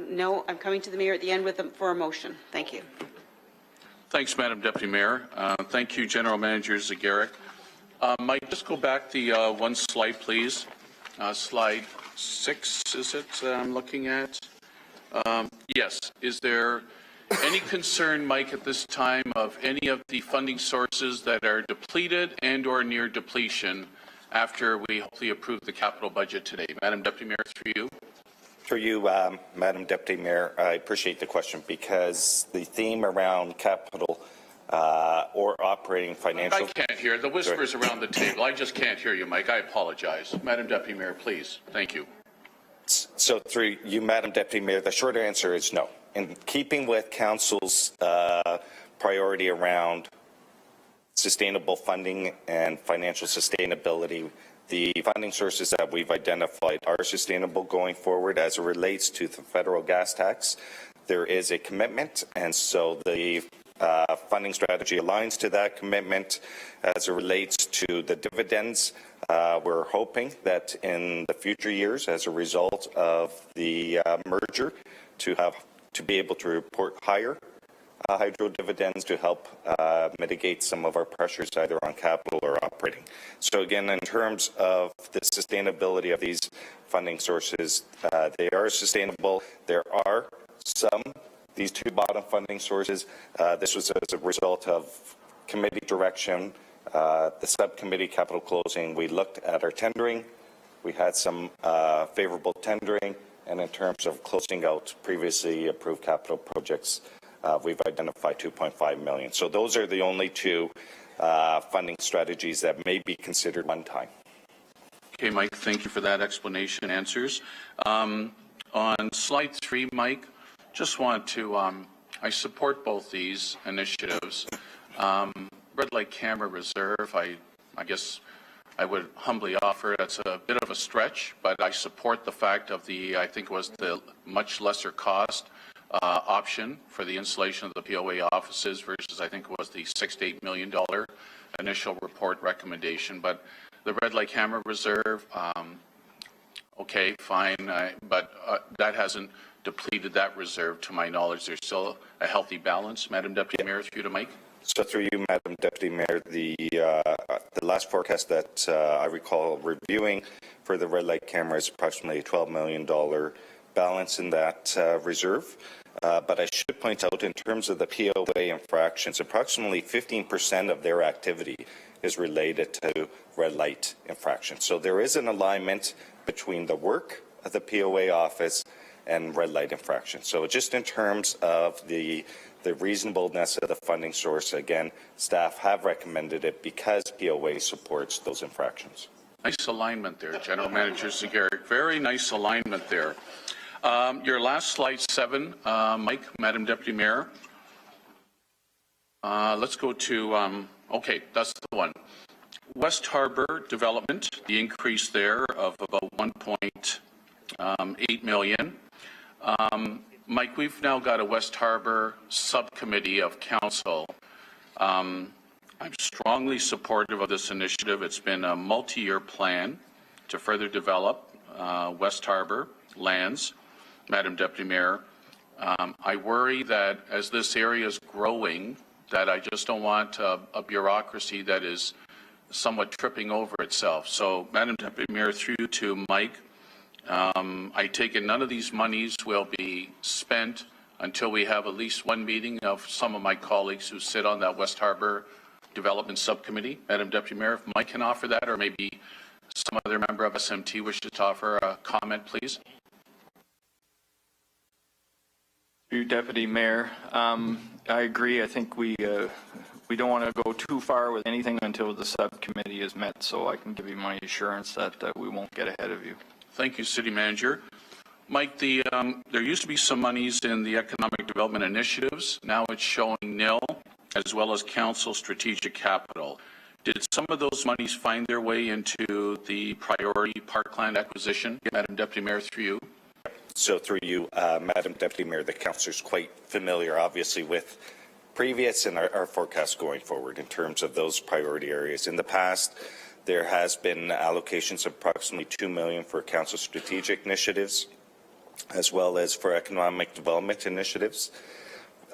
No, I'm coming to the Mayor at the end for a motion. Thank you. Thanks, Madam Deputy Mayor. Thank you, General Manager Zagarek. Mike, just go back the one slide, please. Slide 6, is it I'm looking at? Yes. Is there any concern, Mike, at this time of any of the funding sources that are depleted and or near depletion after we hopefully approve the capital budget today? Madam Deputy Mayor, through you. Through you, Madam Deputy Mayor, I appreciate the question because the theme around capital or operating financial... I can't hear. The whispers around the table. I just can't hear you, Mike. I apologize. Madam Deputy Mayor, please. Thank you. So through you, Madam Deputy Mayor, the short answer is no. In keeping with Council's priority around sustainable funding and financial sustainability, the funding sources that we've identified are sustainable going forward as it relates to the federal gas tax. There is a commitment, and so the funding strategy aligns to that commitment. As it relates to the dividends, we're hoping that in the future years, as a result of the merger, to be able to report higher hydro dividends to help mitigate some of our pressures either on capital or operating. So again, in terms of the sustainability of these funding sources, they are sustainable. There are these two bottom funding sources. This was as a result of committee direction, the subcommittee capital closing. We looked at our tendering. We had some favorable tendering, and in terms of closing out previously approved capital projects, we've identified $2.5 million. So those are the only two funding strategies that may be considered one time. Okay, Mike, thank you for that explanation and answers. On slide 3, Mike, just want to, I support both these initiatives. Red light camera reserve, I guess I would humbly offer that's a bit of a stretch, but I support the fact of the, I think it was the much lesser cost option for the installation of the POA offices versus I think it was the $6 to $8 million initial report recommendation. But the red light camera reserve, okay, fine, but that hasn't depleted that reserve to my knowledge. There's still a healthy balance. Madam Deputy Mayor, through you to Mike. So through you, Madam Deputy Mayor, the last forecast that I recall reviewing for the red light camera is approximately a $12 million balance in that reserve. But I should point out in terms of the POA infractions, approximately 15% of their activity is related to red light infractions. So there is an alignment between the work of the POA office and red light infractions. So just in terms of the reasonableness of the funding source, again, staff have recommended it because POA supports those infractions. Nice alignment there, General Manager Zagaric. Very nice alignment there. Your last slide 7, Mike, Madam Deputy Mayor. Let's go to, okay, that's the one. West Harbour development, the increase there of about 1.8 million. Mike, we've now got a West Harbour subcommittee of council. I'm strongly supportive of this initiative. It's been a multi-year plan to further develop West Harbour lands. Madam Deputy Mayor, I worry that as this area is growing, that I just don't want a bureaucracy that is somewhat tripping over itself. So, Madam Deputy Mayor, through you to Mike, I take it none of these monies will be spent until we have at least one meeting of some of my colleagues who sit on that West Harbour Development Subcommittee. Madam Deputy Mayor, if Mike can offer that, or maybe some other member of SMT wishes to offer a comment, please. Deputy Mayor, I agree. I think we don't want to go too far with anything until the subcommittee is met, so I can give you my assurance that we won't get ahead of you. Thank you, City Manager. Mike, there used to be some monies in the economic development initiatives. Now it's showing nil, as well as council strategic capital. Did some of those monies find their way into the priority parkland acquisition? Madam Deputy Mayor, through you. So through you, Madam Deputy Mayor, the councillor is quite familiar, obviously, with previous and our forecast going forward in terms of those priority areas. In the past, there has been allocations of approximately $2 million for council strategic initiatives, as well as for economic development initiatives.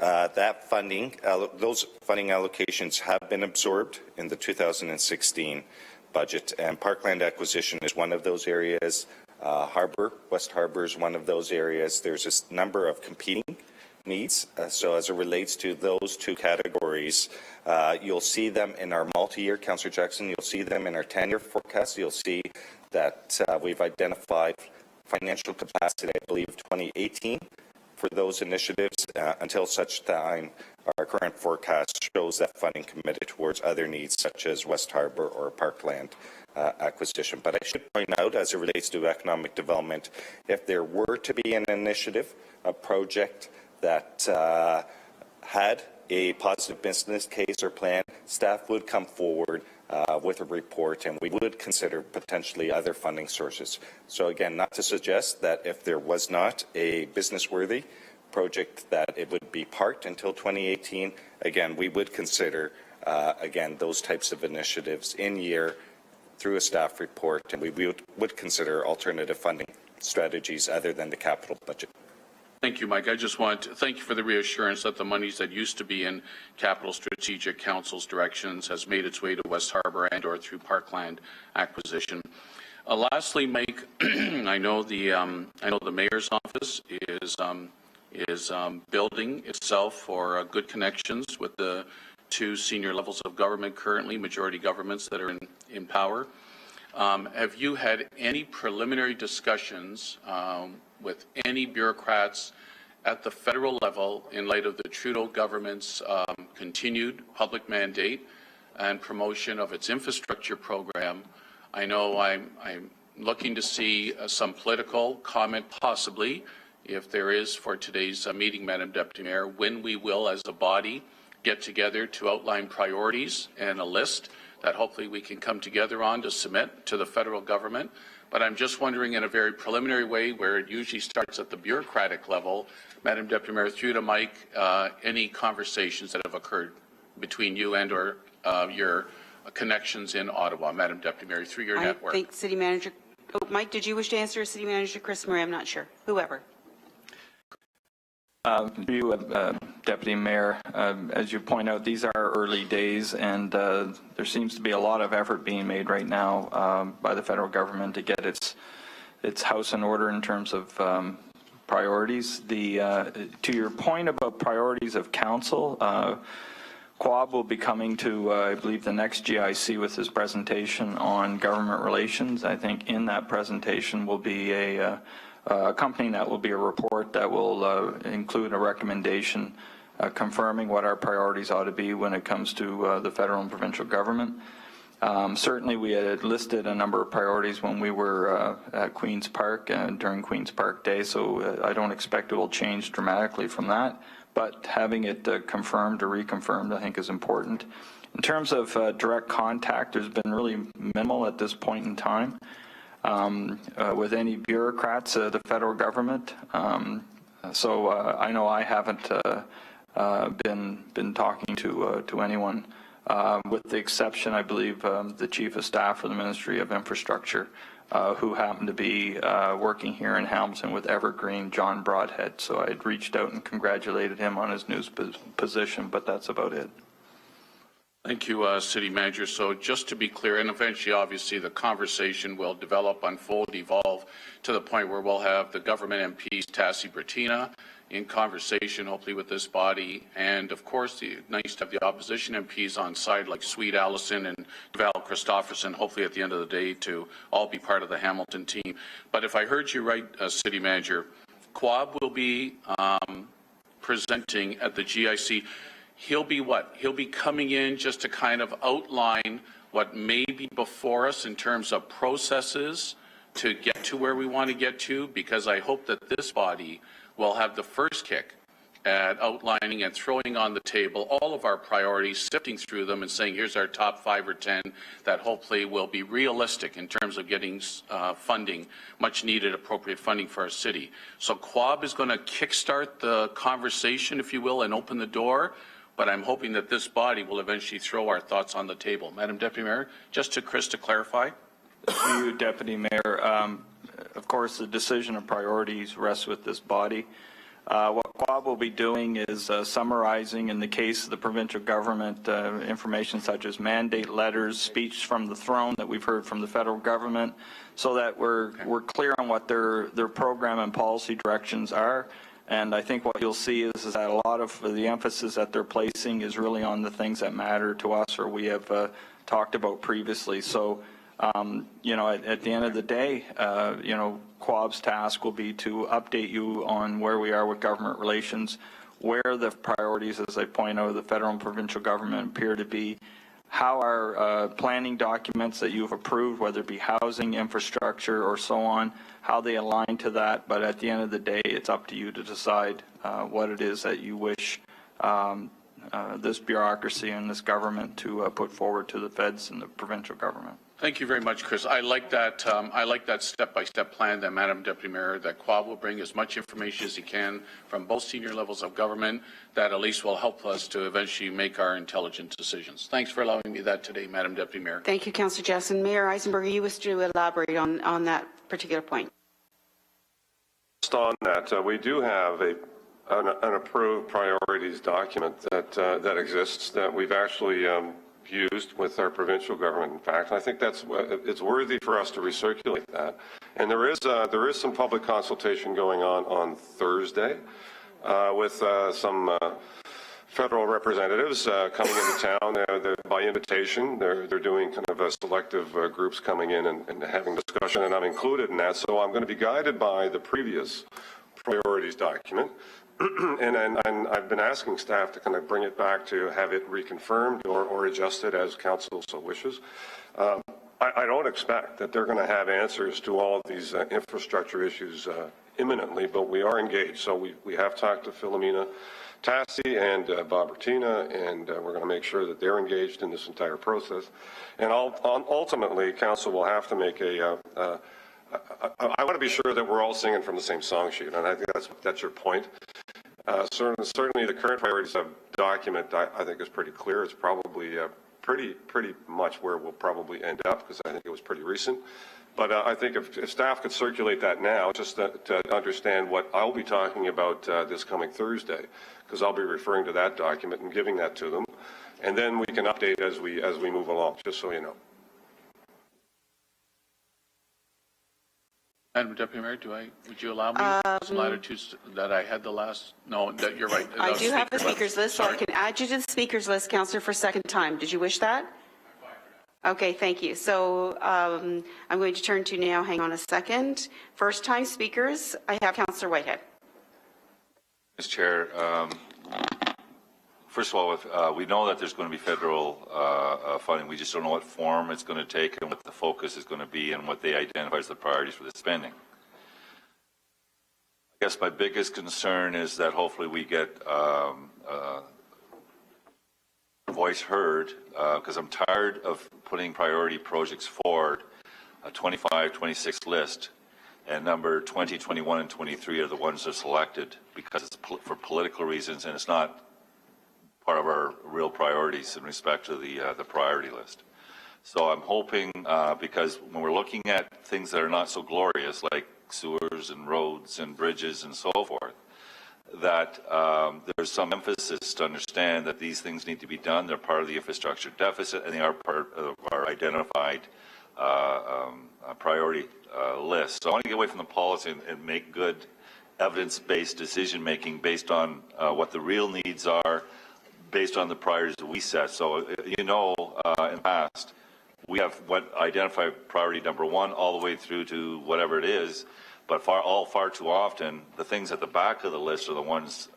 that funding, those funding allocations have been absorbed in the 2016 budget, and parkland acquisition is one of those areas. West Harbour is one of those areas. There's a number of competing needs. So as it relates to those two categories, you'll see them in our multi-year, Councillor Jackson, you'll see them in our 10-year forecast. You'll see that we've identified financial capacity, I believe, 2018 for those initiatives until such time our current forecast shows that funding committed towards other needs such as West Harbour or parkland acquisition. But I should point out, as it relates to economic development, if there were to be an initiative, a project that had a positive business case or plan, staff would come forward with a report, and we would consider potentially other funding sources. So again, not to suggest that if there was not a business-worthy project that it would be parked until 2018. Again, we would consider, again, those types of initiatives in year through a staff report, and we would consider alternative funding strategies other than the capital budget. Thank you, Mike. I just want to thank you for the reassurance that the monies that used to be in Capital Strategic Council's directions has made its way to West Harbour and or through parkland acquisition. Lastly, Mike, I know the mayor's office is building itself for good connections with the two senior levels of government currently, majority governments that are in power. Have you had any preliminary discussions with any bureaucrats at the federal level in light of the Trudeau government's continued public mandate and promotion of its infrastructure program? I know I'm looking to see some political comment possibly, if there is, for today's meeting, Madam Deputy Mayor, when we will as a body get together to outline priorities and a list that hopefully we can come together on to submit to the federal government. But I'm just wondering, in a very preliminary way, where it usually starts at the bureaucratic level, Madam Deputy Mayor, through to Mike, any conversations that have occurred between you and or your connections in Ottawa, Madam Deputy Mayor, through your network? I think City Manager, Mike, did you wish to answer? City Manager Chris Murray, I'm not sure. Whoever. Deputy Mayor, as you point out, these are early days, and there seems to be a lot of effort being made right now by the federal government to get its house in order in terms of priorities. To your point about priorities of council, Quab will be coming to, I believe, the next GIC with his presentation on government relations. I think in that presentation will be accompanying that will be a report that will include a recommendation confirming what our priorities ought to be when it comes to the federal and provincial government. Certainly we had listed a number of priorities when we were at Queen's Park during Queen's Park Day, so I don't expect it will change dramatically from that, but having it confirmed or reconfirmed I think is important. In terms of direct contact, there's been really minimal at this point in time with any bureaucrats of the federal government. So I know I haven't been talking to anyone, with the exception, I believe, the Chief of Staff for the Ministry of Infrastructure, who happened to be working here in Hamilton with Evergreen, John Broadhead. So I had reached out and congratulated him on his new position, but that's about it. Thank you, City Manager. So just to be clear, and eventually, obviously, the conversation will develop, unfold, evolve to the point where we'll have the government MPs, Tassie Bertina, in conversation, hopefully, with this body. And, of course, nice to have the opposition MPs on side, like Sweet Allison and Val Christofferson, hopefully, at the end of the day, to all be part of the Hamilton team. But if I heard you right, City Manager, Quab will be presenting at the GIC. He'll be what? He'll be coming in just to kind of outline what may be before us in terms of processes to get to where we want to get to, because I hope that this body will have the first kick at outlining and throwing on the table all of our priorities, sifting through them and saying, here's our top 5 or 10 that hopefully will be realistic in terms of getting funding, much needed appropriate funding for our city. So Quab is going to kickstart the conversation, if you will, and open the door. But I'm hoping that this body will eventually throw our thoughts on the table. Madam Deputy Mayor, just to Chris to clarify. To you, Deputy Mayor, of course, the decision of priorities rests with this body. What Quab will be doing is summarizing, in the case of the provincial government, information such as mandate letters, speech from the throne that we've heard from the federal government, so that we're clear on what their program and policy directions are. And I think what you'll see is that a lot of the emphasis that they're placing is really on the things that matter to us or we have talked about previously. So, you know, at the end of the day, you know, Quab's task will be to update you on where we are with government relations, where the priorities, as I point out, of the federal and provincial government appear to be, how our planning documents that you've approved, whether it be housing, infrastructure, or so on, how they align to that. But at the end of the day, it's up to you to decide what it is that you wish this bureaucracy and this government to put forward to the feds and the provincial government. Thank you very much, Chris. I like that step-by-step plan that Madam Deputy Mayor, that Quab will bring as much information as he can from both senior levels of government that at least will help us to eventually make our intelligent decisions. Thanks for allowing me that today, Madam Deputy Mayor. Thank you, Councillor Jessen. Mayor Eisenberger, you wish to elaborate on that particular point. Just on that, we do have an approved priorities document that exists that we've actually used with our provincial government. In fact, I think it's worthy for us to recirculate that. And there is some public consultation going on Thursday with some federal representatives coming into town. They're by invitation. They're doing kind of a selective groups coming in and having discussion, and I'm included in that. So I'm going to be guided by the previous priorities document. And I've been asking staff to kind of bring it back to have it reconfirmed or adjusted as council so wishes. I don't expect that they're going to have answers to all of these infrastructure issues imminently, but we are engaged. So we have talked to Philomena Tassi and Bob Bertina, and we're going to make sure that they're engaged in this entire process. And ultimately, council will have to make I want to be sure that we're all singing from the same song sheet, and I think that's your point. Certainly the current priorities document, I think, is pretty clear. It's probably pretty much where we'll probably end up, because I think it was pretty recent. But I think if staff could circulate that now, just to understand what I'll be talking about this coming Thursday, because I'll be referring to that document and giving that to them, and then we can update as we move along, just so you know. Madam Deputy Mayor, would you allow me some latitudes that I had the last? No, that you're right. I do have the speakers list, so I can add you to the speakers list, Councillor, for a second time. Did you wish that? Okay, thank you. So I'm going to turn to now, hang on a second. First time speakers, I have Councillor Whitehead. Mr. Chair, first of all, we know that there's going to be federal funding. We just don't know what form it's going to take and what the focus is going to be and what they identify as the priorities for the spending. I guess my biggest concern is that hopefully we get voice heard, because I'm tired of putting priority projects forward, a 25, 26 list, and number 20, 21, and 23 are the ones that are selected because it's for political reasons and it's not part of our real priorities in respect to the priority list. So I'm hoping, because when we're looking at things that are not so glorious, like sewers and roads and bridges and so forth, that there's some emphasis to understand that these things need to be done. They're part of the infrastructure deficit, and they are part of our identified priority list. So I want to get away from the policy and make good evidence-based decision-making based on what the real needs are, based on the priorities that we set. So, you know, in the past, we have what identified priority number one all the way through to whatever it is, but far too often, the things at the back of the list are the ones,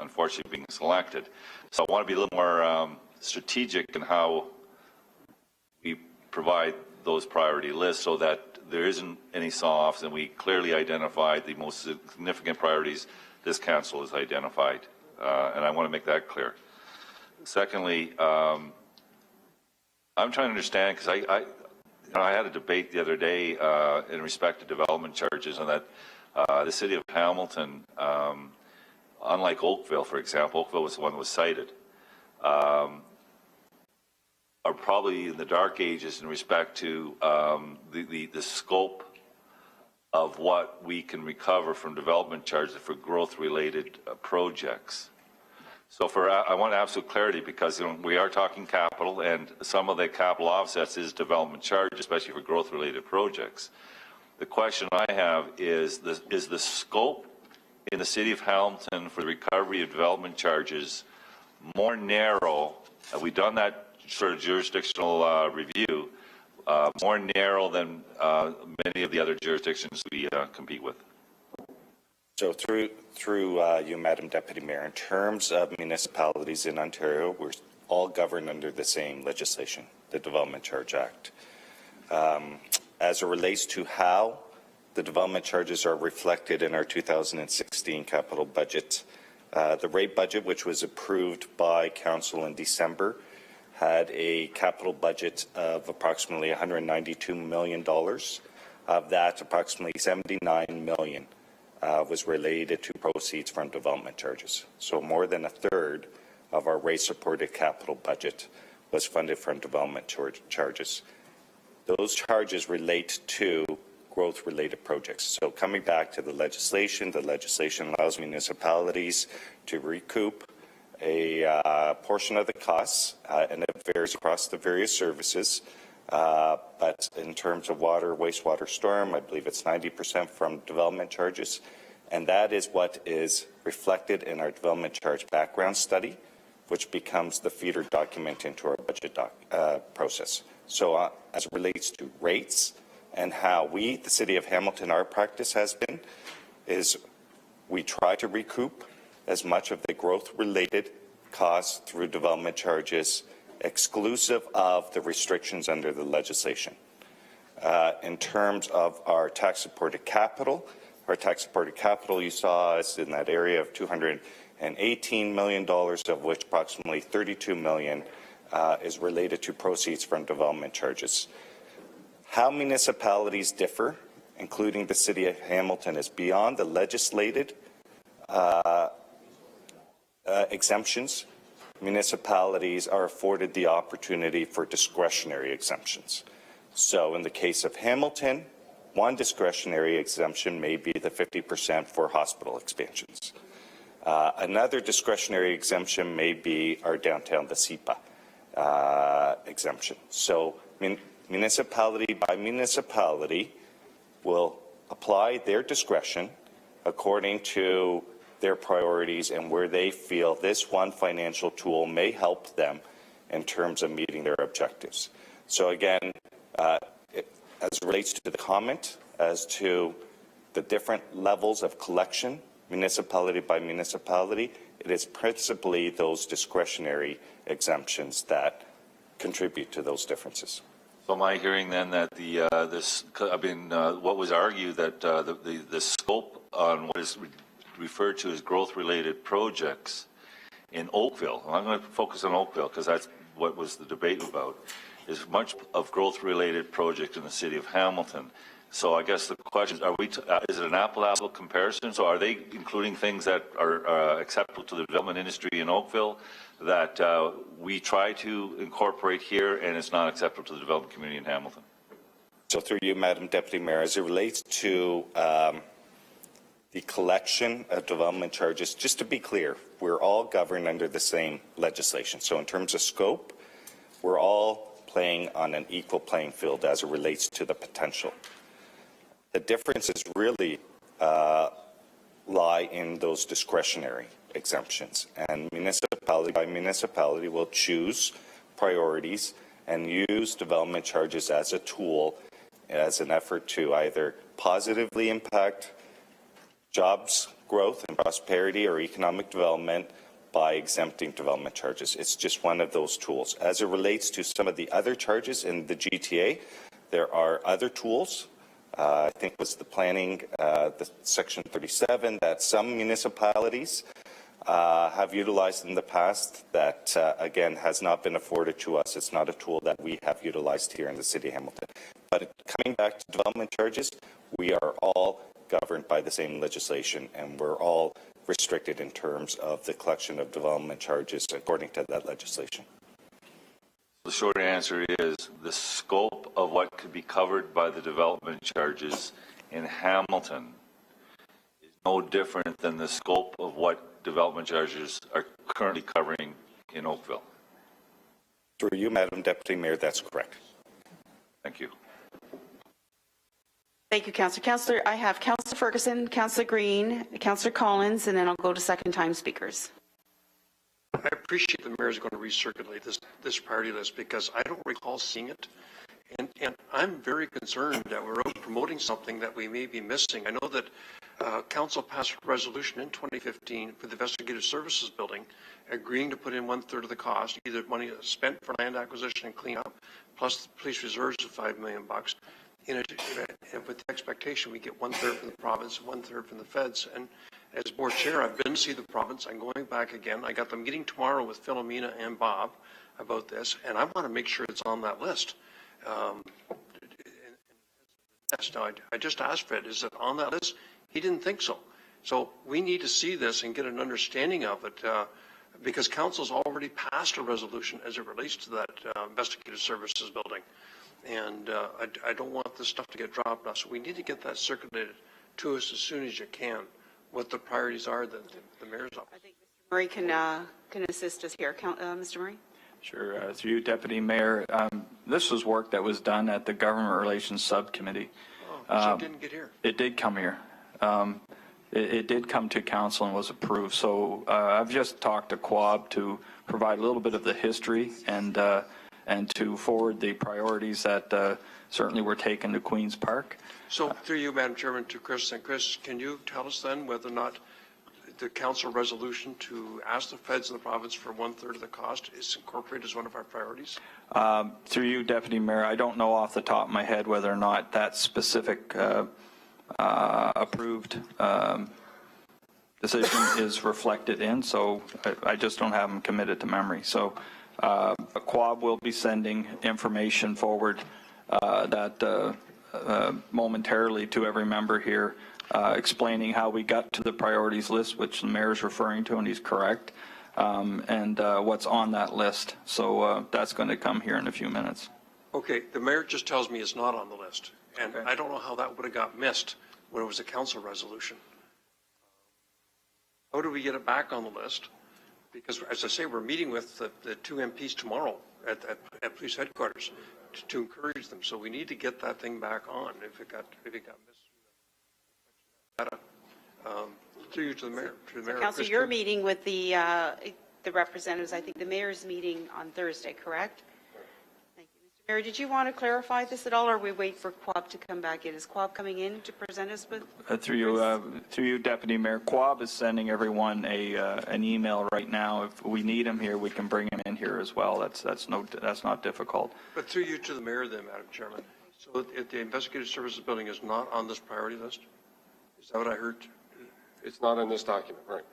unfortunately, being selected. So I want to be a little more strategic in how we provide those priority lists so that there isn't any saw-offs, and we clearly identify the most significant priorities this council has identified, and I want to make that clear. Secondly, I'm trying to understand, because I had a debate the other day in respect to development charges, and that the city of Hamilton, unlike Oakville, for example, Oakville was the one that was cited, are probably in the dark ages in respect to the scope of what we can recover from development charges for growth-related projects. So I want absolute clarity because we are talking capital, and some of the capital offsets is development charge, especially for growth-related projects. The question I have is the scope in the City of Hamilton for the recovery of development charges more narrow? Have we done that sort of jurisdictional review? More narrow than many of the other jurisdictions we compete with. So through you, Madam Deputy Mayor, in terms of municipalities in Ontario, we're all governed under the same legislation, the Development Charge Act. As it relates to how the development charges are reflected in our 2016 capital budget, the rate budget, which was approved by Council in December, had a capital budget of approximately $192 million. Of that, approximately $79 million was related to proceeds from development charges. So more than a third of our rate-supported capital budget was funded from development charges. Those charges relate to growth-related projects. So coming back to the legislation allows municipalities to recoup a portion of the costs, and it varies across the various services. But in terms of water, wastewater, storm, I believe it's 90% from development charges. And that is what is reflected in our development charge background study, which becomes the feeder document into our budget process. So as it relates to rates and how we, the City of Hamilton, our practice has been, is we try to recoup as much of the growth-related costs through development charges, exclusive of the restrictions under the legislation. In terms of our tax-supported capital, you saw us in that area of $218 million, of which approximately $32 million is related to proceeds from development charges. How municipalities differ, including the City of Hamilton, is beyond the legislated exemptions. Municipalities are afforded the opportunity for discretionary exemptions. So in the case of Hamilton, one discretionary exemption may be the 50% for hospital expansions. Another discretionary exemption may be our downtown, the SEPA exemption. So municipality by municipality will apply their discretion according to their priorities and where they feel this one financial tool may help them in terms of meeting their objectives. So again, as it relates to the comment as to the different levels of collection, municipality by municipality, it is principally those discretionary exemptions that contribute to those differences. So am I hearing then that what was argued that the scope on what is referred to as growth-related projects in Oakville, and I'm going to focus on Oakville because that's what was the debate about, is much of growth-related projects in the City of Hamilton. So I guess the question is, is it an apple-to-apple comparison? So are they including things that are acceptable to the development industry in Oakville that we try to incorporate here and it's not acceptable to the development community in Hamilton? So through you, Madam Deputy Mayor, as it relates to the collection of development charges, just to be clear, we're all governed under the same legislation. So in terms of scope, we're all playing on an equal playing field as it relates to the potential. The differences really lie in those discretionary exemptions, and municipality by municipality will choose priorities and use development charges as a tool as an effort to either positively impact jobs, growth and prosperity or economic development by exempting development charges. It's just one of those tools. As it relates to some of the other charges in the GTA, there are other tools. I think it was the planning, the Section 37, that some municipalities have utilized in the past that, again, has not been afforded to us. It's not a tool that we have utilized here in the City of Hamilton. But coming back to development charges, we are all governed by the same legislation, and we're all restricted in terms of the collection of development charges according to that legislation. The short answer is the scope of what could be covered by the development charges in Hamilton is no different than the scope of what development charges are currently covering in Oakville. Through you, Madam Deputy Mayor, that's correct. Thank you. Thank you, Councillor. Councillor, I have Councillor Ferguson, Councillor Green, Councillor Collins, and then I'll go to second-time speakers. I appreciate the mayor's going to recirculate this priority list because I don't recall seeing it. And I'm very concerned that we're out promoting something that we may be missing. I know that council passed a resolution in 2015 for the investigative services building, agreeing to put in 1/3 of the cost, either money spent for land acquisition and cleanup, plus the police reserves of $5 million. With the expectation we get 1/3 from the province, 1/3 from the feds. And as board chair, I've been to see the province. I'm going back again. I got the meeting tomorrow with Philomena and Bob about this, and I want to make sure it's on that list. Now, I just asked Fred, is it on that list? He didn't think so. So we need to see this and get an understanding of it because council's already passed a resolution as it relates to that investigative services building. And I don't want this stuff to get dropped now. So we need to get that circulated to us as soon as you can, what the priorities are that the mayor's office. I think Mr. Murray can assist us here. Mr. Murray? Sure. Through you, Deputy Mayor. This was work that was done at the Government Relations Subcommittee. So it didn't get here. It did come here. It did come to council and was approved. So I've just talked to Quab to provide a little bit of the history and to forward the priorities that certainly were taken to Queen's Park. So through you, Madam Chairman, to Chris. And Chris, can you tell us then whether or not the council resolution to ask the feds in the province for 1/3 of the cost is incorporated as one of our priorities? Through you, Deputy Mayor, I don't know off the top of my head whether or not that specific approved decision is reflected in, so I just don't have them committed to memory. So Quab will be sending information forward that momentarily to every member here, explaining how we got to the priorities list, which the mayor is referring to, and he's correct, and what's on that list. So that's going to come here in a few minutes. Okay, the mayor just tells me it's not on the list. And I don't know how that would have got missed when it was a council resolution. How do we get it back on the list? Because, as I say, we're meeting with the two MPs tomorrow at police headquarters to encourage them. So we need to get that thing back on if it got missed. Through you to the mayor. Councillor, you're meeting with the representatives. I think the mayor's meeting on Thursday, correct? Thank you. Mr. Mayor, did you want to clarify this at all, or we wait for Quab to come back in? Is Quab coming in to present us with? Through you, Deputy Mayor, Quab is sending everyone an email right now. If we need him here, we can bring him in here as well. That's not difficult. But through you to the mayor then, Madam Chairman. So if the investigative services building is not on this priority list? Is that what I heard? It's not in this document, right?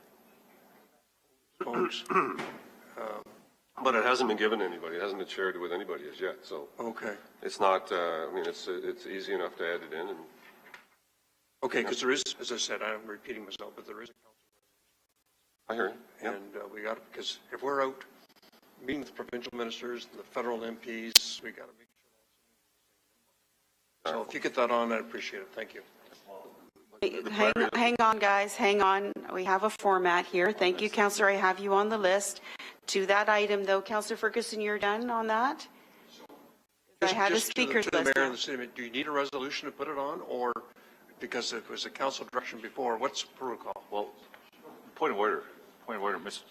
But it hasn't been given to anybody. It hasn't been shared with anybody as yet. So Okay. it's not. I mean, it's easy enough to add it in. And Okay, because there is, as I said, I'm repeating myself, but there is a council resolution. I hear you. Yep. And we got, because if we're out meeting with provincial ministers and the federal MPs, we got to make sure. So if you get that on, I'd appreciate it. Thank you. Hang on, guys, hang on. We have a format here. Thank you, Councillor. I have you on the list. To that item, though, Councillor Ferguson, you're done on that? I had a speaker's to the list. mayor and the city, do you need a resolution to put it on, or because it was a council direction before? What's the protocol? Well, point of order.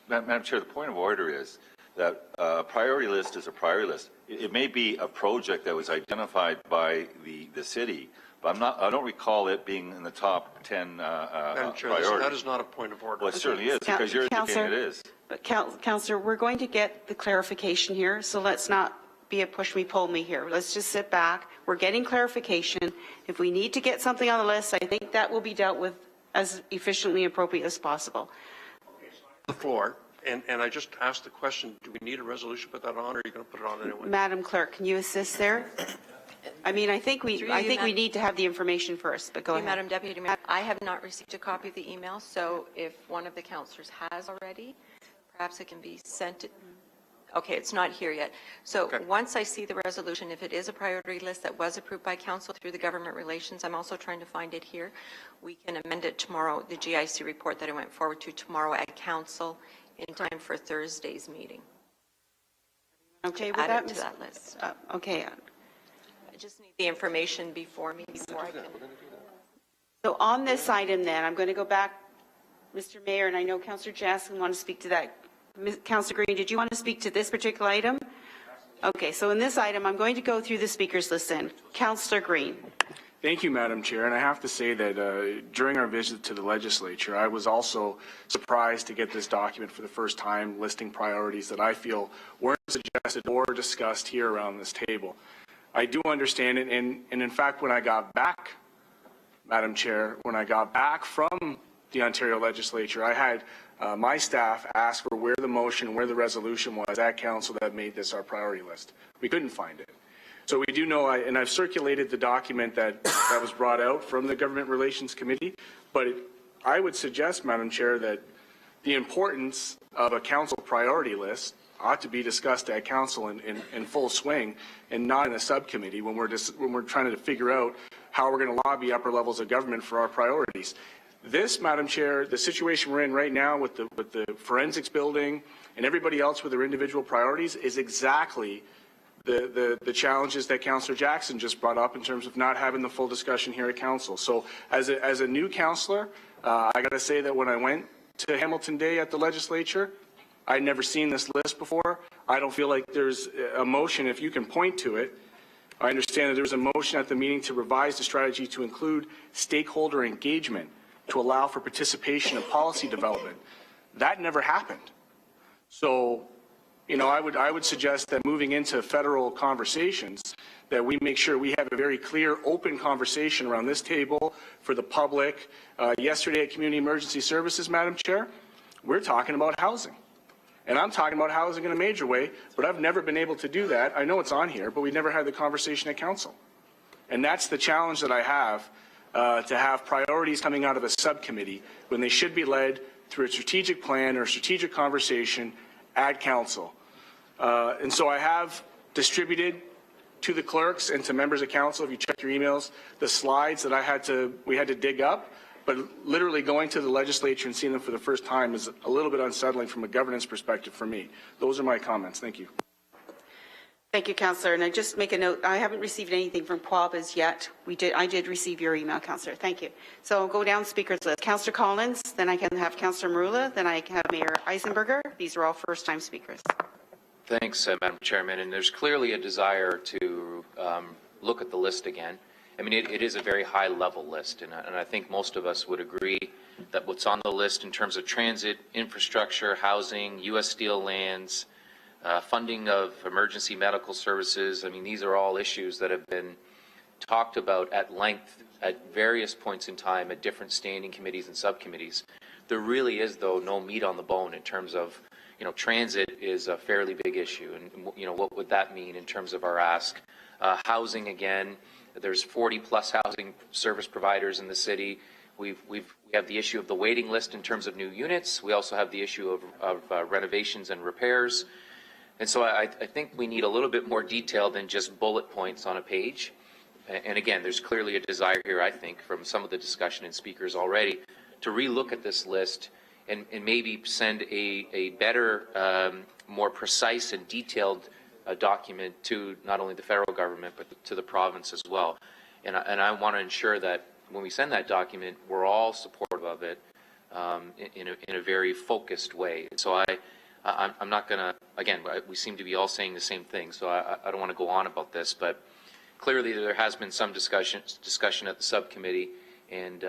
Madam Chair, the point of order is that a priority list is a priority list. It may be a project that was identified by the city, but I don't recall it being in the top 10 Madam Chair, priorities. that is not a point of order. Well, it certainly is, because you're indicating it is. But Councillor, we're going to get the clarification here, so let's not be a push me, pull me here. Let's just sit back. We're getting clarification. If we need to get something on the list, I think that will be dealt with as efficiently and appropriate as possible. The floor, and I just asked the question, do we need a resolution to put that on, or are you going to put it on anyway? Madam Clerk, can you assist there? I mean, I think we need to have the information first, but go ahead. Madam Deputy Mayor, I have not received a copy of the email, so if one of the councillors has already, perhaps it can be sent Okay, it's not here yet. So once I see the resolution, if it is a priority list that was approved by council through the government relations, I'm also trying to find it here. We can amend it tomorrow, the GIC report that I went forward to tomorrow at council in time for Thursday's meeting. Okay with Add that, it to Ms. that list. Okay. I just need the information before me before I can. So on this item then, I'm going to go back, Mr. Mayor, and I know Councillor Jackson want to speak to that. Councillor Green, did you want to speak to this particular item? Okay, so in this item, I'm going to go through the speakers list then. Councillor Green. Thank you, Madam Chair. And I have to say that during our visit to the legislature, I was also surprised to get this document for the first time, listing priorities that I feel weren't suggested or discussed here around this table. I do understand it, and in fact, when I got back, Madam Chair, when I got back from the Ontario legislature, I had my staff ask for where the motion, where the resolution was at council that made this our priority list. We couldn't find it. So we do know, and I've circulated the document that was brought out from the Government Relations Committee, but I would suggest, Madam Chair, that the importance of a council priority list ought to be discussed at council in full swing and not in a subcommittee when we're trying to figure out how we're going to lobby upper levels of government for our priorities. This, Madam Chair, the situation we're in right now with the forensics building and everybody else with their individual priorities is exactly the challenges that Councillor Jackson just brought up in terms of not having the full discussion here at council. So as a new councillor, I got to say that when I went to Hamilton Day at the legislature, I'd never seen this list before. I don't feel like there's a motion, if you can point to it. I understand that there was a motion at the meeting to revise the strategy to include stakeholder engagement to allow for participation in policy development. That never happened. So, you know, I would suggest that moving into federal conversations, that we make sure we have a very clear, open conversation around this table for the public. Yesterday at Community Emergency Services, Madam Chair, we're talking about housing. And I'm talking about housing in a major way, but I've never been able to do that. I know it's on here, but we never had the conversation at council. And that's the challenge that I have, to have priorities coming out of a subcommittee when they should be led through a strategic plan or a strategic conversation at council. And so I have distributed to the clerks and to members of council, if you check your emails, the slides that we had to dig up. But literally going to the legislature and seeing them for the first time is a little bit unsettling from a governance perspective for me. Those are my comments. Thank you. Thank you, Councillor. And I just make a note, I haven't received anything from Quab as yet. I did receive your email, Councillor. Thank you. So I'll go down speakers list. Councillor Collins, then I can have Councillor Marula, then I can have Mayor Eisenberger. These are all first-time speakers. Thanks, Madam Chairman. And there's clearly a desire to look at the list again. I mean, it is a very high-level list, and I think most of us would agree that what's on the list in terms of transit, infrastructure, housing, U.S. Steel lands, funding of emergency medical services, I mean, these are all issues that have been talked about at length at various points in time at different standing committees and subcommittees. There really is, though, no meat on the bone in terms of, you know, transit is a fairly big issue, and, you know, what would that mean in terms of our ask? Housing, again, there's 40-plus housing service providers in the city. We have the issue of the waiting list in terms of new units. We also have the issue of renovations and repairs. And so I think we need a little bit more detail than just bullet points on a page. And again, there's clearly a desire here, I think, from some of the discussion and speakers already, to relook at this list and maybe send a better, more precise and detailed document to not only the federal government, but to the province as well. And I want to ensure that when we send that document, we're all supportive of it in a very focused way. So I'm not going to, again, we seem to be all saying the same thing, so I don't want to go on about this, but clearly there has been some discussion at the subcommittee, and,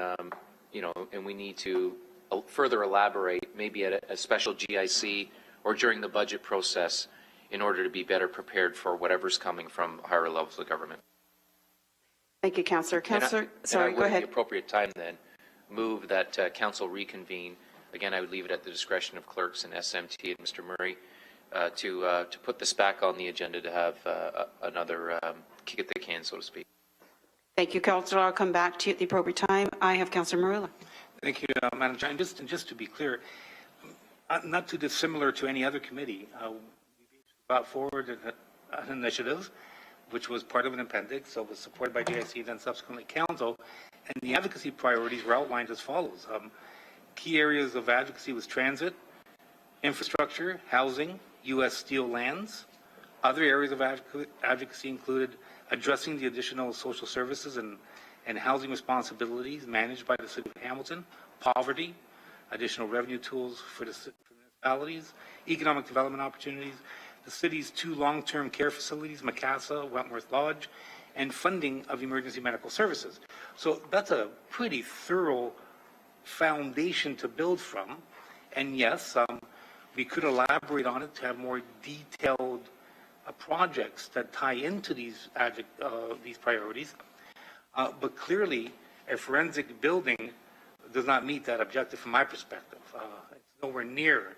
you know, and we need to further elaborate maybe at a special GIC or during the budget process in order to be better prepared for whatever's coming from higher levels of government. Thank you, Councillor. Councillor, sorry, go ahead. At the appropriate time then, move that council reconvene. Again, I would leave it at the discretion of clerks and SMT and Mr. Murray to put this back on the agenda to have another kick at the can, so to speak. Thank you, Councillor. I'll come back to you at the appropriate time. I have Councillor Marula. Thank you, Madam Chair. And just to be clear, not too dissimilar to any other committee, we've brought forward an initiative, which was part of an appendix, so it was supported by GIC, then subsequently council, and the advocacy priorities were outlined as follows. Key areas of advocacy was transit, infrastructure, housing, U.S. steel lands. Other areas of advocacy included addressing the additional social services and housing responsibilities managed by the City of Hamilton, poverty, additional revenue tools for the municipalities, economic development opportunities, the city's 2 long-term care facilities, Macassa, Wentworth Lodge, and funding of emergency medical services. So that's a pretty thorough foundation to build from. And yes, we could elaborate on it to have more detailed projects that tie into these priorities. But clearly, a forensic building does not meet that objective from my perspective. It's nowhere near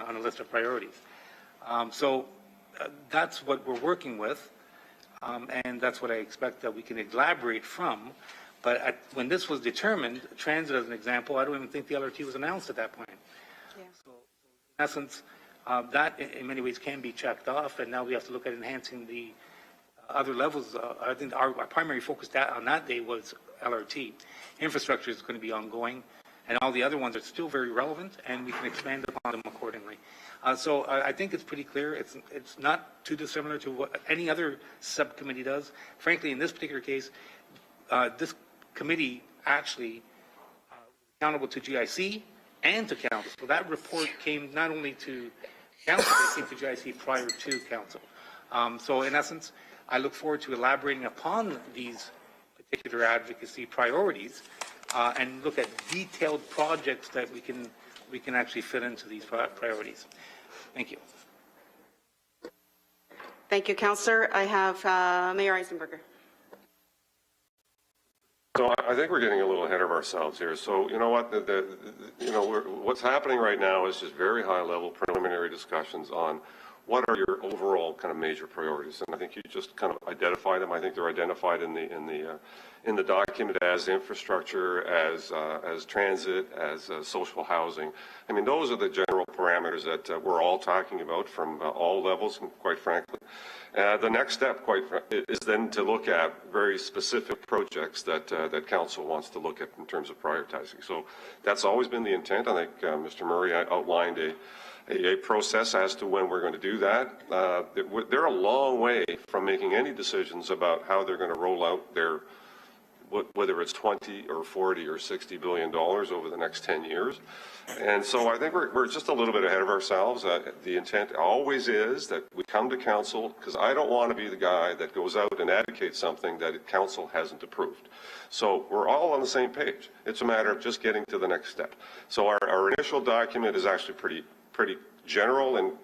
on a list of priorities. So that's what we're working with, and that's what I expect that we can elaborate from. But when this was determined, transit as an example, I don't even think the LRT was announced at that point. Yeah. So in essence, that in many ways can be checked off, and now we have to look at enhancing the other levels. I think our primary focus on that day was LRT. Infrastructure is going to be ongoing, and all the other ones are still very relevant, and we can expand upon them accordingly. So I think it's pretty clear. It's not too dissimilar to what any other subcommittee does. Frankly, in this particular case, this committee actually accountable to GIC and to council. So that report came not only to council, it came to GIC prior to council. So in essence, I look forward to elaborating upon these particular advocacy priorities and look at detailed projects that we can actually fit into these priorities. Thank you. Thank you, Councillor. I have Mayor Eisenberger. So I think we're getting a little ahead of ourselves here. So you know what, what's happening right now is just very high level preliminary discussions on what are your overall kind of major priorities, and I think you just kind of identify them. I think they're identified in the document as infrastructure, as transit, as social housing. I mean, those are the general parameters that we're all talking about from all levels, quite frankly. The next step, is then to look at very specific projects that council wants to look at in terms of prioritizing. So that's always been the intent. I think Mr. Murray outlined a process as to when we're going to do that. They're a long way from making any decisions about how they're going to roll out their, whether it's 20 or 40 or 60 billion dollars over the next 10 years. And so I think we're just a little bit ahead of ourselves. The intent always is that we come to council, because I don't want to be the guy that goes out and advocates something that council hasn't approved. So we're all on the same page. It's a matter of just getting to the next step. So our initial document is actually pretty general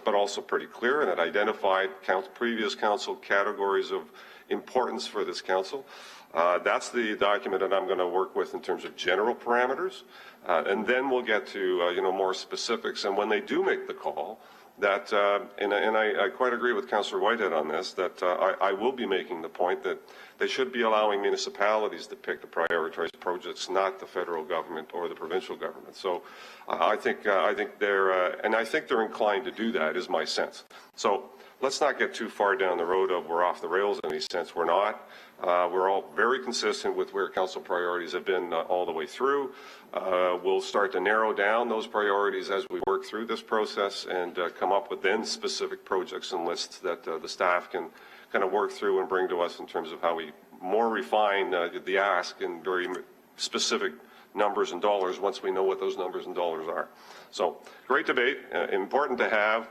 but also pretty clear, and it identified previous council categories of importance for this council. That's the document that I'm going to work with in terms of general parameters, and then we'll get to more specifics. And when they do make the call, that and I quite agree with Councillor Whitehead on this, that I will be making the point that they should be allowing municipalities to pick the prioritized projects, not the federal government or the provincial government. So I think they're inclined to do that, is my sense. So let's not get too far down the road of we're off the rails in any sense. We're not. We're all very consistent with where council priorities have been all the way through. We'll start to narrow down those priorities as we work through this process and come up with then specific projects and lists that the staff can kind of work through and bring to us in terms of how we more refine the ask in very specific numbers and dollars once we know what those numbers and dollars are. So great debate, important to have.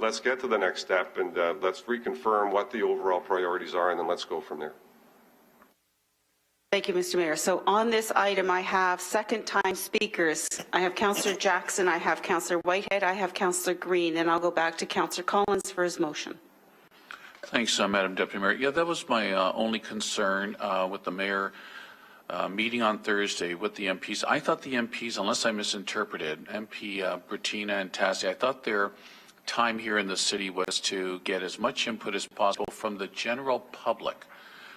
Let's get to the next step and let's reconfirm what the overall priorities are, and then let's go from there. Thank you, Mr. Mayor. So on this item, I have second-time speakers. I have Councillor Jackson, I have Councillor Whitehead, I have Councillor Green, and I'll go back to Councillor Collins for his motion. Thanks, Madam Deputy Mayor. Yeah, that was my only concern with the mayor meeting on Thursday with the MPs. I thought the MPs, unless I misinterpreted, MP Bertina and Tassie, I thought their time here in the city was to get as much input as possible from the general public,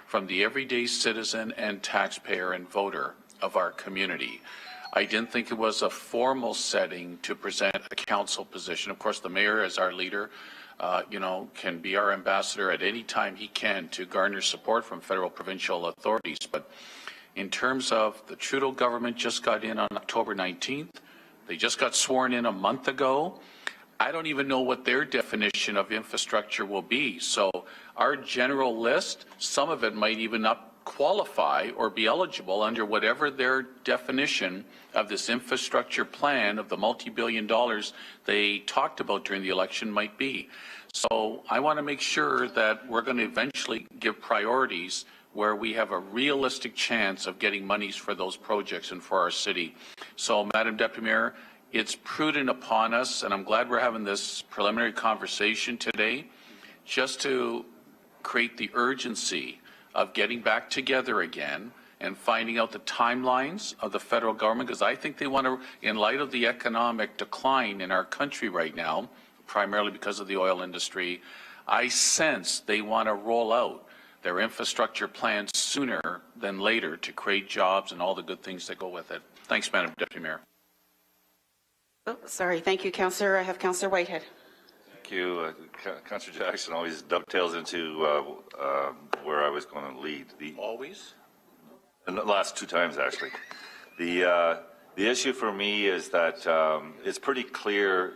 from the everyday citizen and taxpayer and voter of our community. I didn't think it was a formal setting to present a council position. Of course, the mayor as our leader can be our ambassador at any time he can to garner support from federal provincial authorities. But in terms of the Trudeau government just got in on October 19th, they just got sworn in a month ago. I don't even know what their definition of infrastructure will be. So our general list, some of it might even not qualify or be eligible under whatever their definition of this infrastructure plan of the multi-billion dollars they talked about during the election might be. So I want to make sure that we're going to eventually give priorities where we have a realistic chance of getting monies for those projects and for our city. So, Madam Deputy Mayor, it's prudent upon us, and I'm glad we're having this preliminary conversation today, just to create the urgency of getting back together again and finding out the timelines of the federal government, because I think they want to, in light of the economic decline in our country right now, primarily because of the oil industry, I sense they want to roll out their infrastructure plans sooner than later to create jobs and all the good things that go with it. Thanks, Madam Deputy Mayor. Oh, sorry. Thank you, Councillor. I have Councillor Whitehead. Thank you. Councillor Jackson always dovetails into where I was going to lead. Always? And the last two times, actually. The issue for me is that it's pretty clear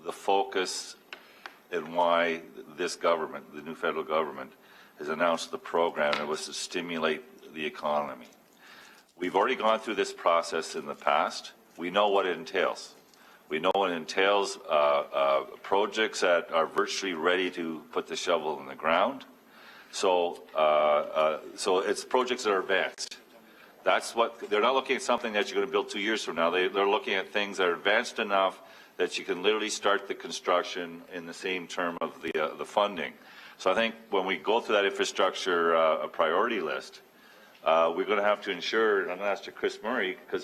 the focus and why this government, the new federal government, has announced the program. It was to stimulate the economy. We've already gone through this process in the past. We know what it entails. We know it entails projects that are virtually ready to put the shovel in the ground. So it's projects that are advanced. That's what they're not looking at something that you're going to build 2 years from now. They're looking at things that are advanced enough that you can literally start the construction in the same term of the funding. So I think when we go through that infrastructure priority list, we're going to have to ensure, and I'm going to ask to Chris Murray, because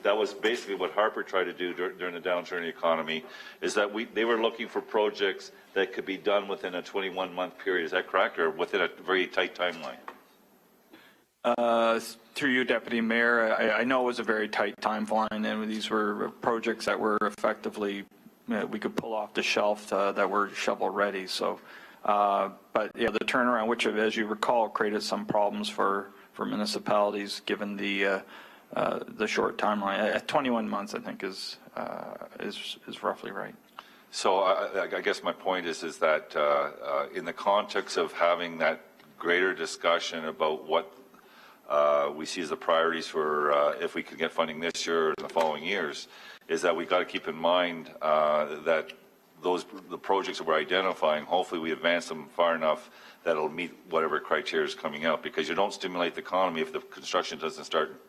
that was basically what Harper tried to do during the downturn in the economy, is that they were looking for projects that could be done within a 21-month period. Is that correct, or within a very tight timeline? Through you, Deputy Mayor, I know it was a very tight timeline, and these were projects that were effectively, we could pull off the shelf that were shovel ready. So, but yeah, the turnaround, which, as you recall, created some problems for municipalities given the short timeline. 21 months, I think, is roughly right. So I guess my point is that in the context of having that greater discussion about what we see as the priorities for if we could get funding this year or in the following years, is that we've got to keep in mind that the projects that we're identifying, hopefully we advance them far enough that it'll meet whatever criteria is coming out, because you don't stimulate the economy if the construction doesn't start,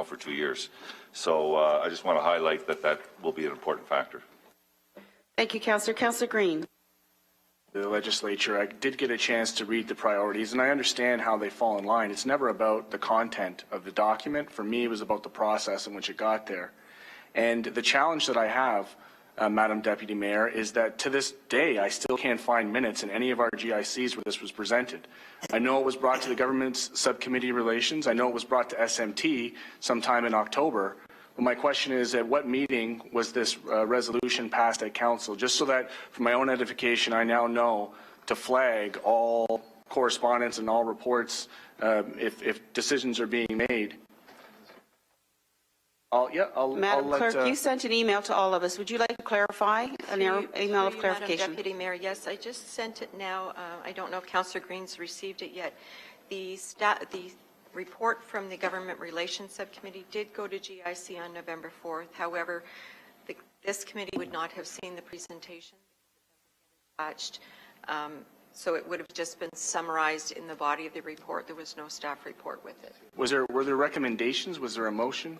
for 2 years. So I just want to highlight that will be an important factor. Thank you, Councillor. Councillor Green. The legislature, I did get a chance to read the priorities, and I understand how they fall in line. It's never about the content of the document. For me, it was about the process in which it got there. And the challenge that I have, Madam Deputy Mayor, is that to this day, I still can't find minutes in any of our GICs where this was presented. I know it was brought to the Government's Subcommittee Relations. I know it was brought to SMT sometime in October. But my question is, at what meeting was this resolution passed at Council? Just so that, for my own edification, I now know to flag all correspondence and all reports if decisions are being made. Madam Clerk, you sent an email to all of us. Would you like to clarify an email of clarification? Madam Deputy Mayor, yes, I just sent it now. I don't know if Councillor Green's received it yet. The report from the Government Relations Subcommittee did go to GIC on November 4th. However, this committee would not have seen the presentation attached. So it would have just been summarized in the body of the report. There was no staff report with it. Were there recommendations? Was there a motion?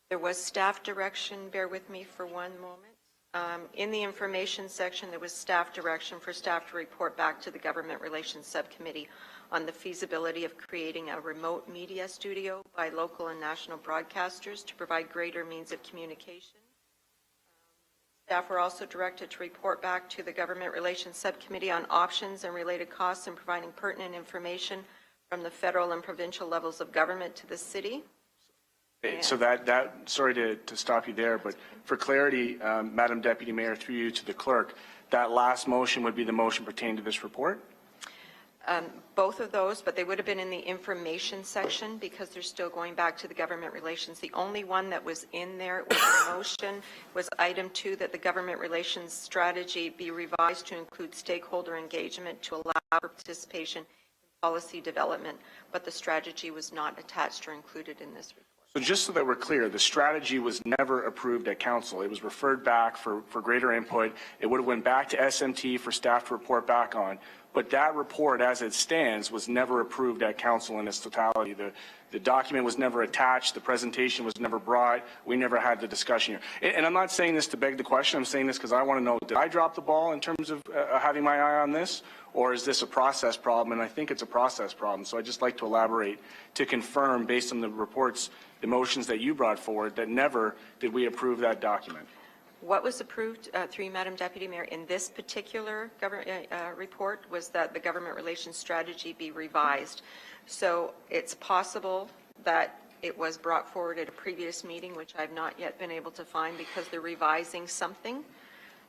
There was staff direction. Bear with me for one moment. In the information section, there was staff direction for staff to report back to the Government Relations Subcommittee on the feasibility of creating a remote media studio by local and national broadcasters to provide greater means of communication. Staff were also directed to report back to the Government Relations Subcommittee on options and related costs and providing pertinent information from the federal and provincial levels of government to the city. So that sorry to stop you there, but for clarity, Madam Deputy Mayor, through you to the clerk, that last motion would be the motion pertaining to this report? Both of those, but they would have been in the information section because they're still going back to the government relations. The only one that was in there with the motion was item 2, that the government relations strategy be revised to include stakeholder engagement to allow for participation in policy development, but the strategy was not attached or included in this report. So just so that we're clear, the strategy was never approved at council. It was referred back for greater input. It would have went back to SMT for staff to report back on. But that report, as it stands, was never approved at council in its totality. The document was never attached. The presentation was never brought. We never had the discussion here. And I'm not saying this to beg the question. I'm saying this because I want to know, did I drop the ball in terms of having my eye on this? Or is this a process problem? And I think it's a process problem. So I'd just like to elaborate to confirm, based on the reports, the motions that you brought forward, that never did we approve that document. What was approved, through you, Madam Deputy Mayor, in this particular report was that the government relations strategy be revised. So it's possible that it was brought forward at a previous meeting, which I've not yet been able to find because they're revising something.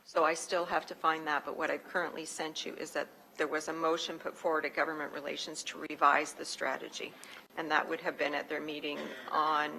So I still have to find that. But what I've currently sent you is that there was a motion put forward at government relations to revise the strategy. And that would have been at their meeting on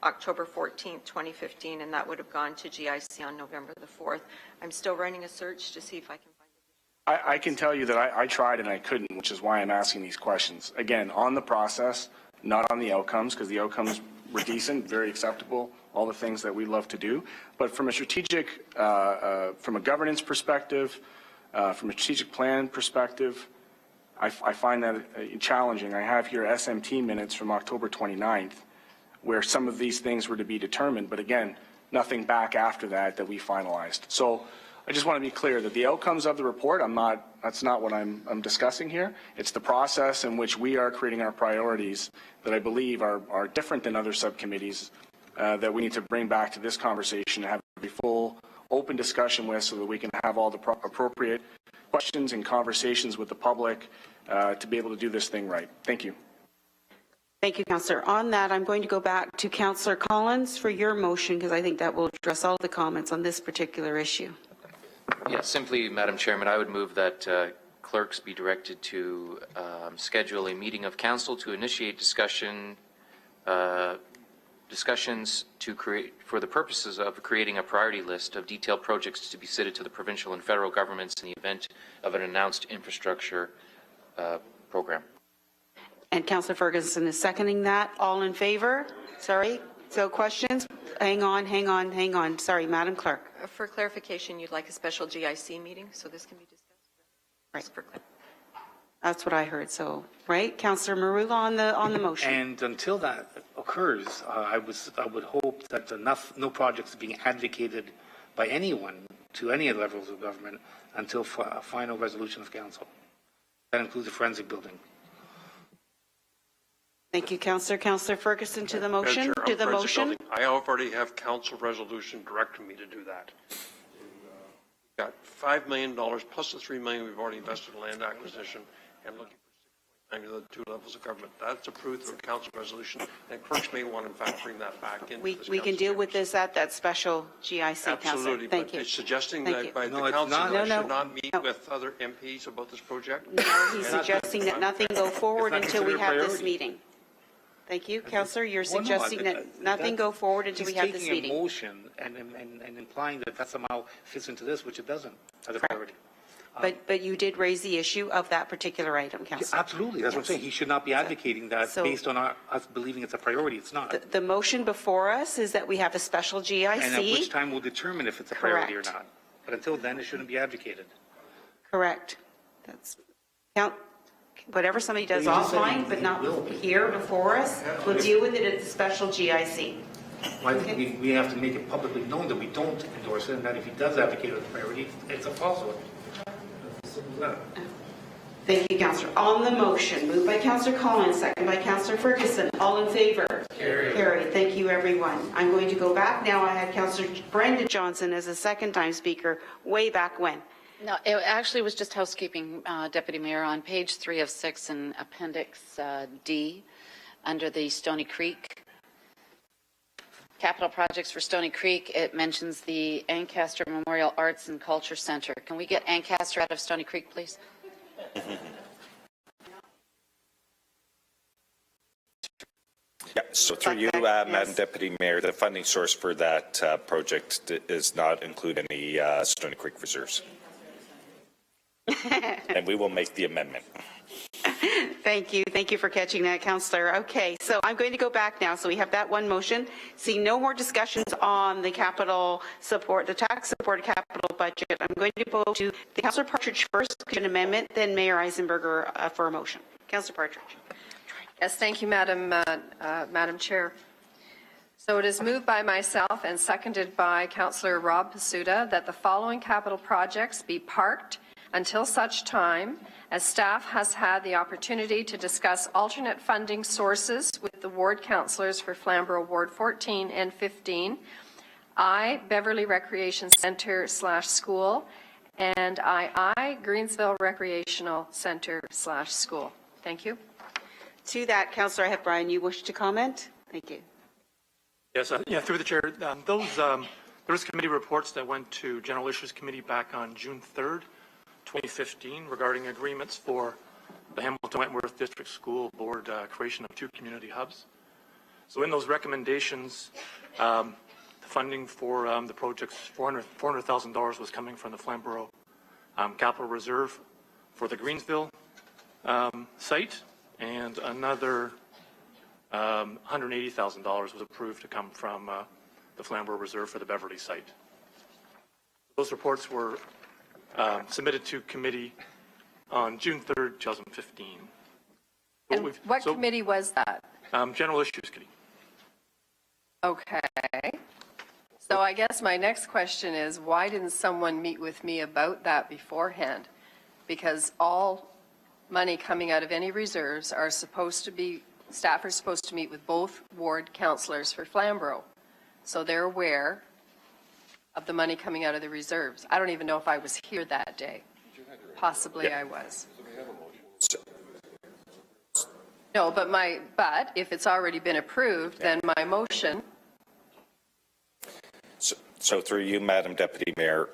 October 14th, 2015, and that would have gone to GIC on November the 4th. I'm still running a search to see if I can find it. I can tell you that I tried and I couldn't, which is why I'm asking these questions. Again, on the process, not on the outcomes, because the outcomes were decent, very acceptable, all the things that we love to do. But from a strategic, from a governance perspective, from a strategic plan perspective, I find that challenging. I have here SMT minutes from October 29th, where some of these things were to be determined, but again, nothing back after that we finalized. So I just want to be clear that the outcomes of the report, that's not what I'm discussing here. It's the process in which we are creating our priorities that I believe are different than other subcommittees that we need to bring back to this conversation and have a full open discussion with, so that we can have all the appropriate questions and conversations with the public to be able to do this thing right. Thank you. Thank you, Councillor. On that, I'm going to go back to Councillor Collins for your motion, because I think that will address all the comments on this particular issue. Yeah, simply, Madam Chairman, I would move that clerks be directed to schedule a meeting of council to initiate discussions to create, for the purposes of creating a priority list of detailed projects to be submitted to the provincial and federal governments in the event of an announced infrastructure program. And Councillor Ferguson is seconding that. All in favor? Sorry. So questions? Hang on. Sorry, Madam Clerk. For clarification, you'd like a special GIC meeting, so this can be discussed? Right. That's what I heard. So, right, Councillor Marula on the motion. And until that occurs, I would hope that no projects are being advocated by anyone to any levels of government until a final resolution of council. That includes the forensic building. Thank you, Councillor. Councillor Ferguson to the motion. To the motion. I already have council resolution directing me to do that. Got $5 million plus the $3 million we've already invested in land acquisition, and looking for 6.9 to the 2 levels of government. That's approved through council resolution, and clerks may want to in fact bring that back in. We can deal with this at that special GIC, Councillor. Absolutely, Thank but you. it's suggesting Thank that you. by No, the it's council not. that No, should not meet with other MPs about this project. No, he's suggesting that nothing go forward It's not until we considered a have this priority. meeting. Thank you, Councillor. You're Well, no, suggesting that nothing go forward until we have this He's meeting. taking a motion and implying that somehow fits into this, which it doesn't, as a priority. But you did raise the issue of that particular item, Councillor. Absolutely, that's what I'm saying. He should not be advocating that So- based on us believing it's a priority. It's not. The motion before us is that we have a special GIC. And at which time we'll determine if it's a priority or Correct. not. But until then, it shouldn't be advocated. Correct. That's whatever somebody does offline, but not here before us, we'll deal with it at the special GIC. I think we have to make it publicly known that we don't endorse it, and that if he does advocate it as a priority, it's a falsehood. It's simple as that. Thank you, Councillor. On the motion, moved by Councillor Collins, second by Councillor Ferguson. All in favor? Carried. Thank you, everyone. I'm going to go back now. I had Councillor Brenda Johnson as a second-time speaker way back when. No, it actually was just housekeeping, Deputy Mayor, on page 3 of 6 in Appendix D, under the Stony Creek capital projects for Stony Creek, it mentions the Ancaster Memorial Arts and Culture Center. Can we get Ancaster out of Stony Creek, please? Yeah, so through you, Madam Deputy Mayor, the funding source for that project does not include any Stony Creek reserves. And we will make the amendment. Thank you. Thank you for catching that, Councillor. Okay, so I'm going to go back now. So we have that one motion. Seeing no more discussions on the capital support, the tax support capital budget, I'm going to go to the Councillor Partridge first, an amendment, then Mayor Eisenberger for a motion. Councillor Partridge. Yes, thank you, Madam Chair. So it is moved by myself and seconded by Councillor Rob Pasuta that the following capital projects be parked until such time as staff has had the opportunity to discuss alternate funding sources with the ward councillors for Flamborough Ward 14 and 15, Beverly Recreation Center/School, and Greensville Recreational Center/School. Thank you. To that, Councillor, I have Brian, you wish to comment? Thank you. Yes, through the chair. There was committee reports that went to General Issues Committee back on June 3rd, 2015, regarding agreements for the Hamilton-Wentworth District School Board creation of 2 community hubs. So in those recommendations, the funding for the projects, $400,000 was coming from the Flamborough Capital Reserve for the Greensville site, and another $180,000 was approved to come from the Flamborough Reserve for the Beverly site. Those reports were submitted to committee on June 3rd, 2015. And what committee was that? General Issues Committee. Okay. So I guess my next question is, why didn't someone meet with me about that beforehand? Because all money coming out of any reserves are supposed to be, staff are supposed to meet with both ward councillors for Flamborough. So they're aware of the money coming out of the reserves. I don't even know if I was here that day. Possibly I was. No, but if it's already been approved, then my motion. So through you, Madam Deputy Mayor,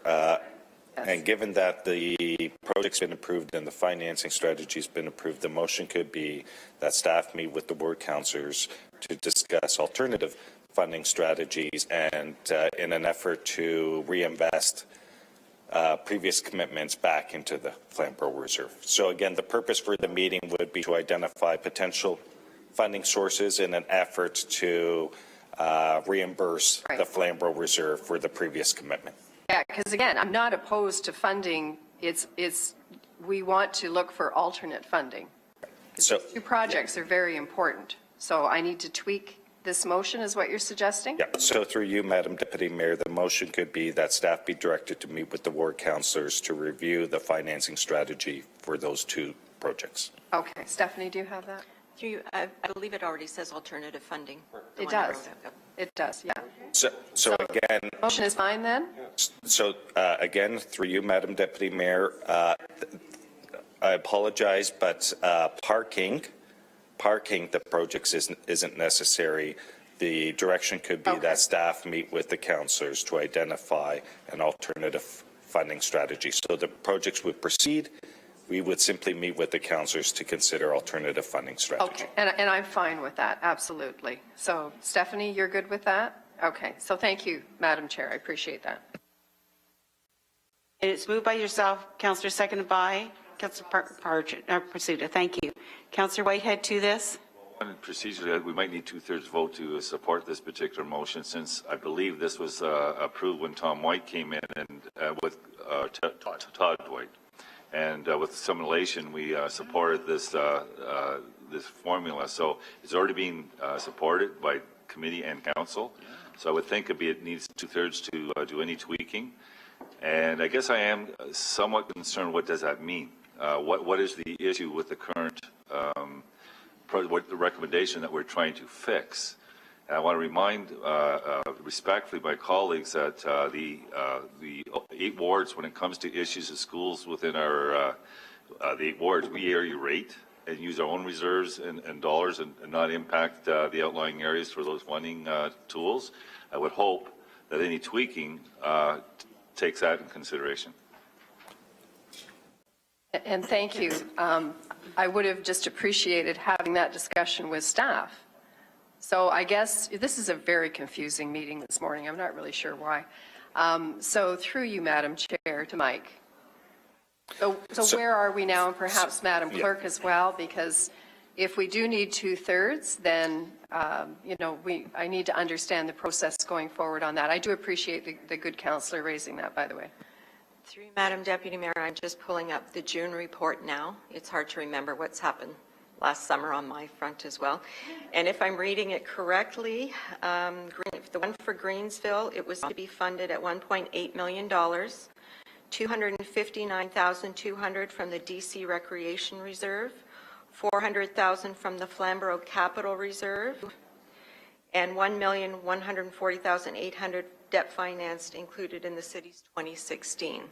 and given that the project's been approved and the financing strategy's been approved, the motion could be that staff meet with the ward councillors to discuss alternative funding strategies and in an effort to reinvest previous commitments back into the Flamborough Reserve. So again, the purpose for the meeting would be to identify potential funding sources in an effort to reimburse the Flamborough Reserve for the previous commitment. Yeah, because again, I'm not opposed to funding. We want to look for alternate funding. So 2 projects are very important. So I need to tweak this motion, is what you're suggesting? Yeah, so through you, Madam Deputy Mayor, the motion could be that staff be directed to meet with the ward councillors to review the financing strategy for those 2 projects. Okay, Stephanie, do you have that? I believe it already says alternative funding. It does. It does, yeah. So again, motion is fine then? So again, through you, Madam Deputy Mayor, I apologize, but parking the projects isn't necessary. The direction could be that staff meet with the councillors to identify an alternative funding strategy. So the projects would proceed. We would simply meet with the councillors to consider alternative funding strategy. Okay, and I'm fine with that, absolutely. So Stephanie, you're good with that? Okay, so thank you, Madam Chair, I appreciate that. And it's moved by yourself, Councillor, seconded by Councillor Pursuta. Thank you. Councillor Whitehead to this. Procedurally, we might need 2/3 vote to support this particular motion, since I believe this was approved when Tom White came in and with Todd White. And with some elation, we supported this this formula. So it's already being supported by committee and council. So I would think it needs 2/3 to do any tweaking. And I guess I am somewhat concerned. What does that mean? What is the issue with the current what the recommendation that we're trying to fix? And I want to remind respectfully my colleagues that the 8 wards, when it comes to issues of schools within our the 8 wards, we area rate and use our own reserves and dollars and not impact the outlying areas for those funding tools. I would hope that any tweaking takes that in consideration. And thank you. I would have just appreciated having that discussion with staff. So I guess this is a very confusing meeting this morning. I'm not really sure why. So through you, Madam Chair, to Mike. So where are we now, and perhaps Madam Clerk as well, because if we do need 2/3, then, I need to understand the process going forward on that. I do appreciate the good councillor raising that, by the way. Through Madam Deputy Mayor, I'm just pulling up the June report now. It's hard to remember what's happened last summer on my front as well. And if I'm reading it correctly, the one for Greensville, it was to be funded at $1.8 million, $259,200 from the DC Recreation Reserve, $400,000 from the Flamborough Capital Reserve, and $1,140,800 debt financed included in the city's 2016.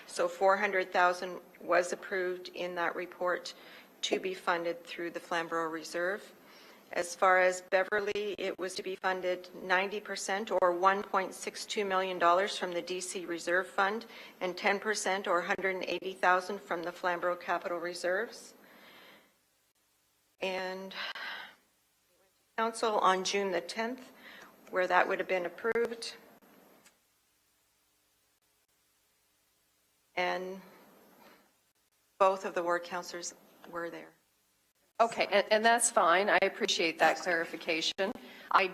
So $400,000 was approved in that report to be funded through the Flamborough Reserve. As far as Beverly, it was to be funded 90% or $1.62 million from the DC Reserve Fund and 10% or $180,000 from the Flamborough Capital Reserves. And Council on June the 10th, where that would have been approved. And both of the ward councillors were there. Okay, and that's fine. I appreciate that clarification. I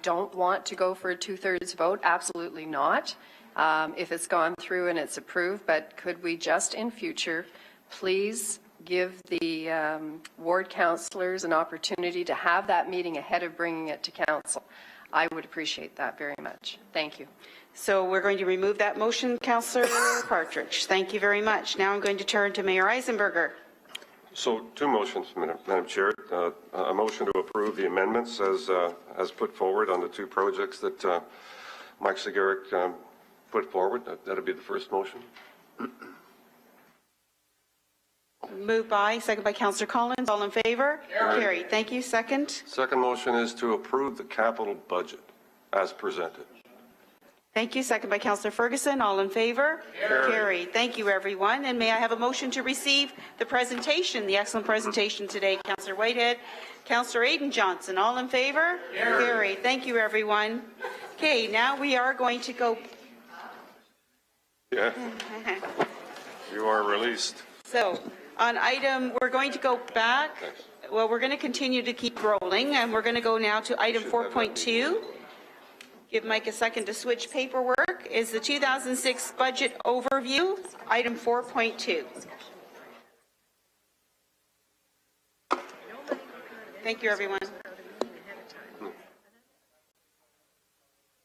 don't want to go for a 2/3 vote. Absolutely not. If it's gone through and it's approved, but could we just in future please give the ward councillors an opportunity to have that meeting ahead of bringing it to council? I would appreciate that very much. Thank you. So we're going to remove that motion, Councillor Partridge. Thank you very much. Now I'm going to turn to Mayor Eisenberger. So two motions, Madam Chair. A motion to approve the amendments as put forward on the two projects that Mike Segarek put forward. That'll be the first motion. Moved by, second by Councillor Collins. All in favor? Carried. Thank you. Second. Second motion is to approve the capital budget as presented. Thank you. Second by Councillor Ferguson. All in favor? Carried. Thank you, everyone. And may I have a motion to receive the presentation, the excellent presentation today, Councillor Whitehead, Councillor Aidan Johnson. All in favor? Carried. Thank you, everyone. Okay, now we are going to go. Yeah. You are released. So, on item, we're going to go back. Well, we're going to continue to keep rolling, and we're going to go now to item 4.2. Give Mike a second to switch paperwork. Is the 2006 budget overview, item 4.2. Thank you, everyone.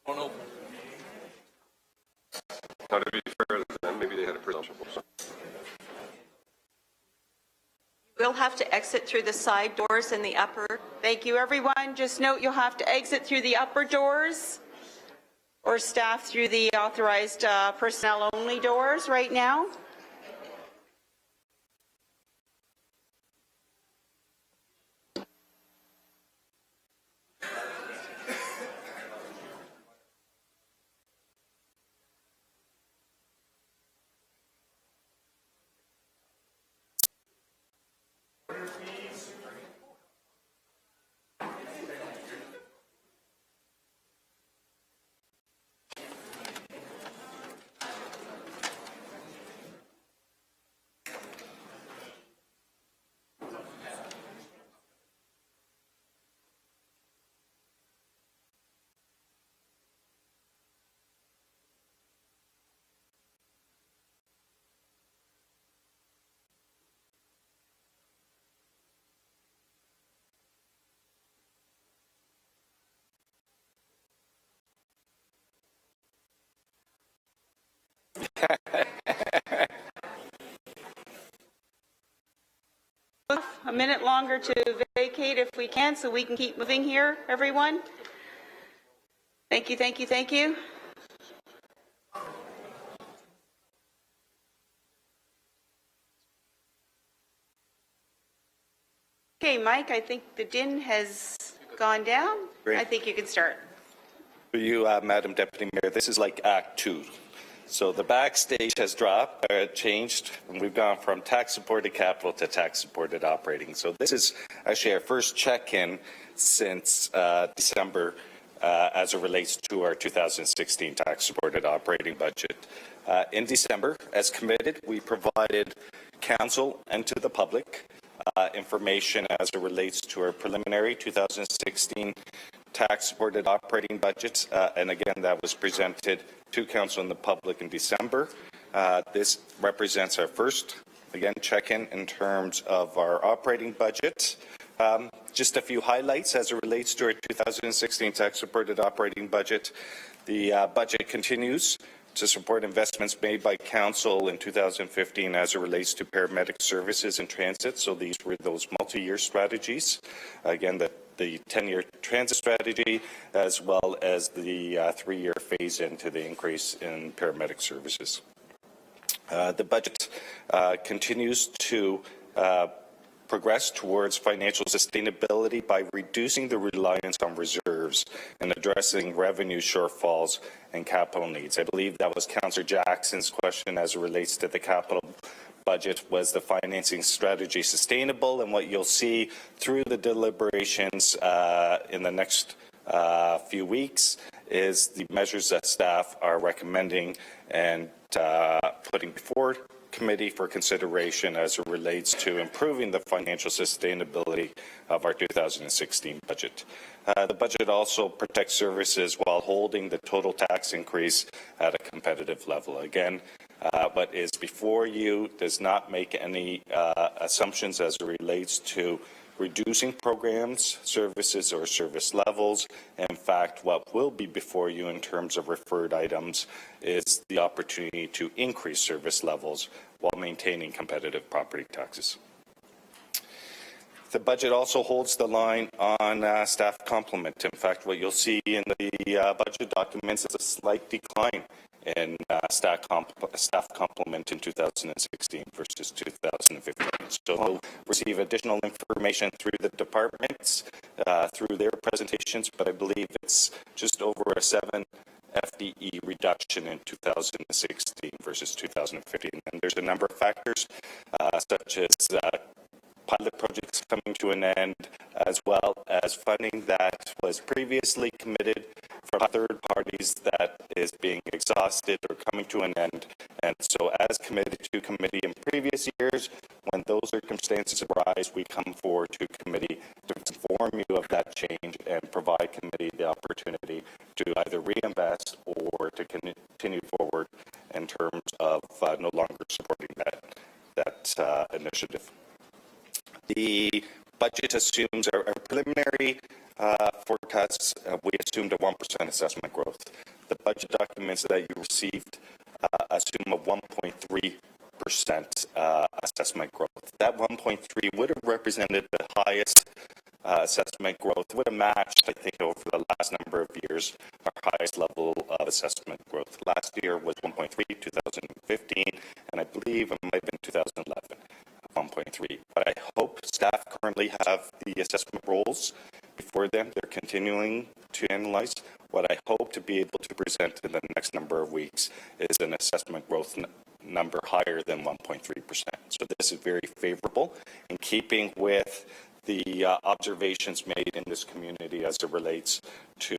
Oh, no. Now, to be fair to them, maybe they had a presumption. We'll have to exit through the side doors in the upper. Thank you, everyone. Just note you'll have to exit through the upper doors or staff through the authorized personnel-only doors right now. A minute longer to vacate if we can, so we can keep moving here, everyone. Thank you, thank you, thank you. Okay, Mike, I think the din has gone down. Great. I think you can start. For you, Madam Deputy Mayor, this is like Act 2. So the backstage has changed, and we've gone from tax-supported capital to tax-supported operating. So this is actually our first check-in since December as it relates to our 2016 tax-supported operating budget. In December, as committed, we provided Council and to the public information as it relates to our preliminary 2016 tax-supported operating budgets, and again, that was presented to Council and the public in December. This represents our first, again, check-in in terms of our operating budget. Just a few highlights as it relates to our 2016 tax-supported operating budget. The budget continues to support investments made by Council in 2015 as it relates to paramedic services and transit. So these were those multi-year strategies. Again, the 10-year transit strategy, as well as the 3-year phase into the increase in paramedic services. The budget continues to progress towards financial sustainability by reducing the reliance on reserves and addressing revenue shortfalls and capital needs. I believe that was Councillor Jackson's question as it relates to the capital budget. Was the financing strategy sustainable? And what you'll see through the deliberations in the next few weeks is the measures that staff are recommending and putting forward committee for consideration as it relates to improving the financial sustainability of our 2016 budget. The budget also protects services while holding the total tax increase at a competitive level. Again, what is before you does not make any assumptions as it relates to reducing programs, services, or service levels. In fact, what will be before you in terms of referred items is the opportunity to increase service levels while maintaining competitive property taxes. The budget also holds the line on staff complement. In fact, what you'll see in the budget documents is a slight decline in staff complement in 2016 versus 2015. So we'll receive additional information through the departments, through their presentations, but I believe it's just over a 7 FTE reduction in 2016 versus 2015. And there's a number of factors, such as pilot projects coming to an end, as well as funding that was previously committed from third parties that is being exhausted or coming to an end. And so as committed to committee in previous years, when those circumstances arise, we come forward to committee to inform you of that change and provide committee the opportunity to either reinvest or to continue forward in terms of no longer supporting that initiative. The budget assumes our preliminary forecasts. We assumed a 1% assessment growth. The budget documents that you received assume a 1.3% assessment growth. That 1.3 would have represented the highest assessment growth, would have matched, I think, over the last number of years, our highest level of assessment growth. Last year was 1.3, 2015, and I believe it might have been 2011. 1.3. But I hope staff currently have the assessment rolls before them. They're continuing to analyze. What I hope to be able to present in the next number of weeks is an assessment growth number higher than 1.3%. So this is very favorable in keeping with the observations made in this community as it relates to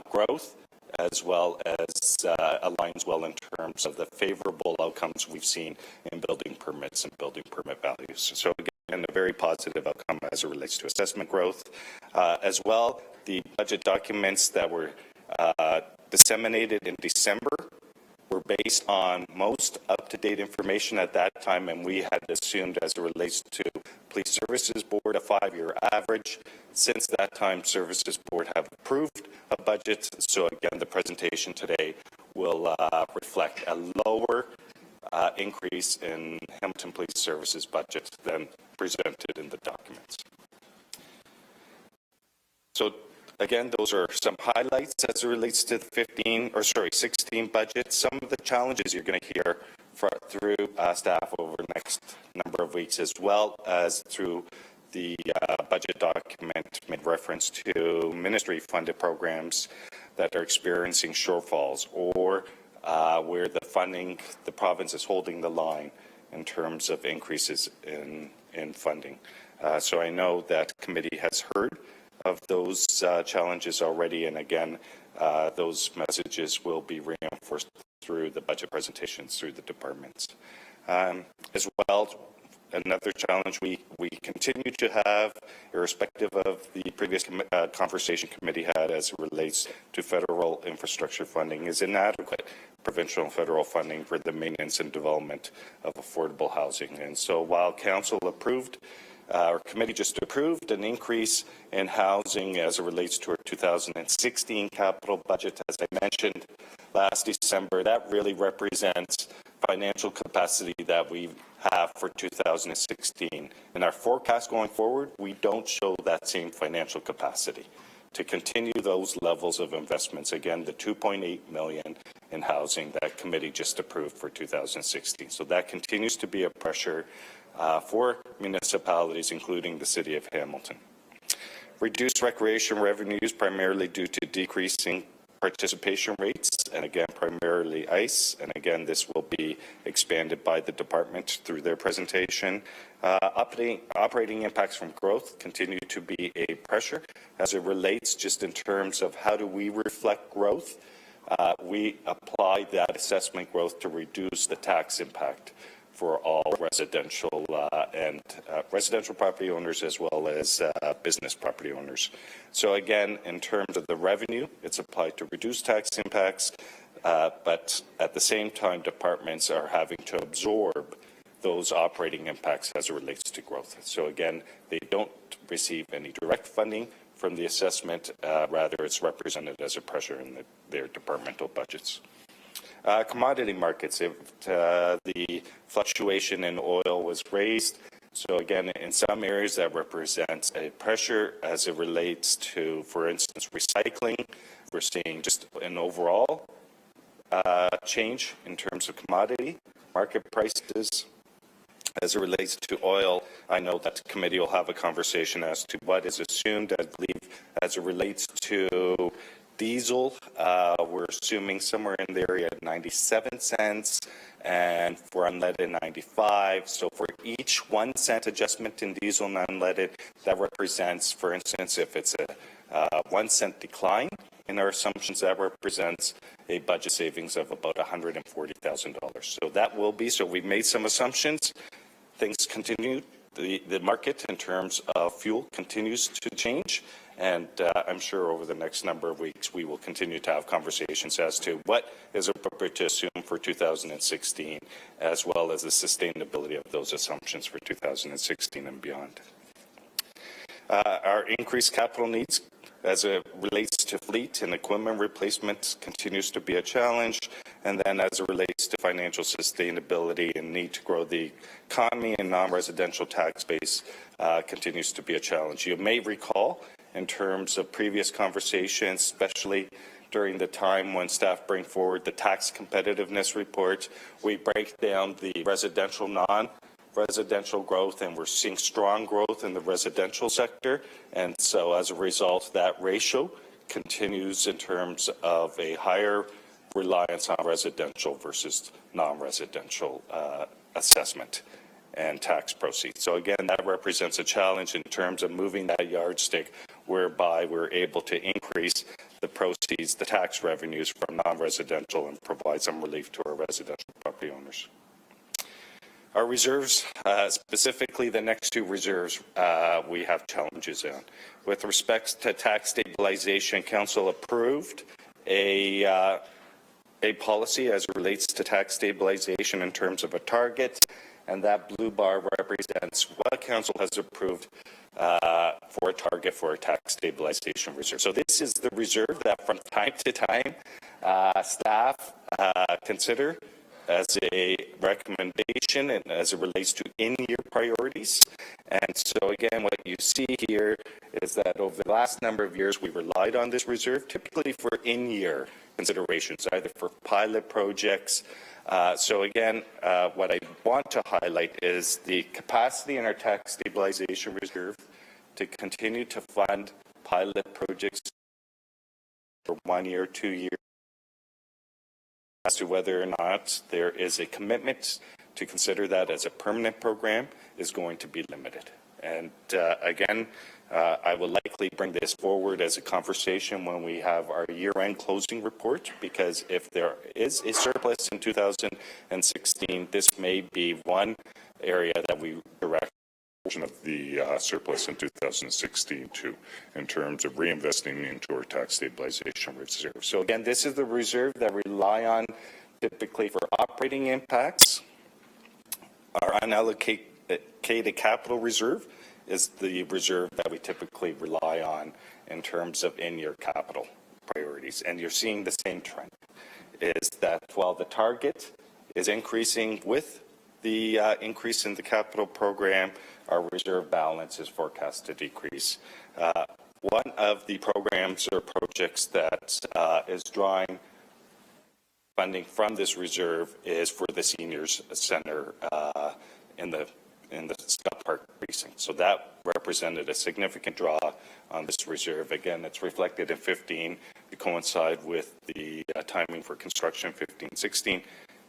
growth, as well as aligns well in terms of the favorable outcomes we've seen in building permits and building permit values. So again, a very positive outcome as it relates to assessment growth. As well, the budget documents that were disseminated in December were based on most up-to-date information at that time, and we had assumed as it relates to Police Services Board a 5-year average. Since that time, Services Board have approved a budget, so again, the presentation today will reflect a lower increase in Hamilton Police Services budget than presented in the documents. So again, those are some highlights as it relates to the 16 budget. Some of the challenges you're going to hear through staff over the next number of weeks, as well as through the budget document made reference to ministry-funded programs that are experiencing shortfalls or where the province is holding the line in terms of increases in funding. So I know that committee has heard of those challenges already, and again, those messages will be reinforced through the budget presentations through the departments. As well, another challenge we continue to have, irrespective of the previous conversation committee had as it relates to federal infrastructure funding, is inadequate provincial and federal funding for the maintenance and development of affordable housing. And so while council approved, our committee just approved an increase in housing as it relates to our 2016 capital budget, as I mentioned last December, that really represents financial capacity that we have for 2016. In our forecast going forward, we don't show that same financial capacity to continue those levels of investments. Again, the $2.8 million in housing that committee just approved for 2016. So that continues to be a pressure for municipalities, including the City of Hamilton. Reduced recreation revenues primarily due to decreasing participation rates, and again, primarily ICE, and again, this will be expanded by the department through their presentation. Operating impacts from growth continue to be a pressure as it relates just in terms of how do we reflect growth. We apply that assessment growth to reduce the tax impact for all residential and residential property owners as well as business property owners. So again, in terms of the revenue, it's applied to reduce tax impacts, but at the same time, departments are having to absorb those operating impacts as it relates to growth. So again, they don't receive any direct funding from the assessment, rather it's represented as a pressure in their departmental budgets. Commodity markets, the fluctuation in oil was raised. So again, in some areas that represents a pressure as it relates to, for instance, recycling. We're seeing just an overall change in terms of commodity market prices. As it relates to oil, I know that the committee will have a conversation as to what is assumed. I believe as it relates to diesel, we're assuming somewhere in the area of 97 cents, and for unleaded 95. So for each 1 cent adjustment in diesel and unleaded, that represents, for instance, if it's a 1 cent decline in our assumptions, that represents a budget savings of about $140,000. So that will be, so we've made some assumptions. Things continue. The market in terms of fuel continues to change. And I'm sure over the next number of weeks, we will continue to have conversations as to what is appropriate to assume for 2016, as well as the sustainability of those assumptions for 2016 and beyond. Our increased capital needs as it relates to fleet and equipment replacement continues to be a challenge. And then as it relates to financial sustainability and need to grow the economy and non-residential tax base continues to be a challenge. You may recall in terms of previous conversations, especially during the time when staff bring forward the tax competitiveness report, we break down the residential, non-residential growth, and we're seeing strong growth in the residential sector. And so as a result, that ratio continues in terms of a higher reliance on residential versus non-residential assessment and tax proceeds. So again, that represents a challenge in terms of moving that yardstick whereby we're able to increase the proceeds, the tax revenues from non-residential, and provide some relief to our residential property owners. Our reserves, specifically the next two reserves, we have challenges in. With respect to tax stabilization, Council approved a policy as it relates to tax stabilization in terms of a target, and that blue bar represents what Council has approved for a target for a tax stabilization reserve. So this is the reserve that from time to time staff consider as a recommendation and as it relates to in-year priorities. And so again, what you see here is that over the last number of years, we relied on this reserve typically for in-year considerations, either for pilot projects So again, what I want to highlight is the capacity in our tax stabilization reserve to continue to fund pilot projects for 1 year, 2 years. As to whether or not there is a commitment to consider that as a permanent program is going to be limited. And again, I will likely bring this forward as a conversation when we have our year-end closing report, because if there is a surplus in 2016, this may be one area that we direct of the surplus in 2016 to, in terms of reinvesting into our tax stabilization reserve. So again, this is the reserve that we rely on typically for operating impacts. Our unallocated capital reserve is the reserve that we typically rely on in terms of in-year capital priorities. And you're seeing the same trend, is that while the target is increasing with the increase in the capital program, our reserve balance is forecast to decrease. One of the programs or projects that is drawing funding from this reserve is for the seniors center in the Scott Park precinct. So that represented a significant draw on this reserve. Again, it's reflected in 15 to coincide with the timing for construction 15-16.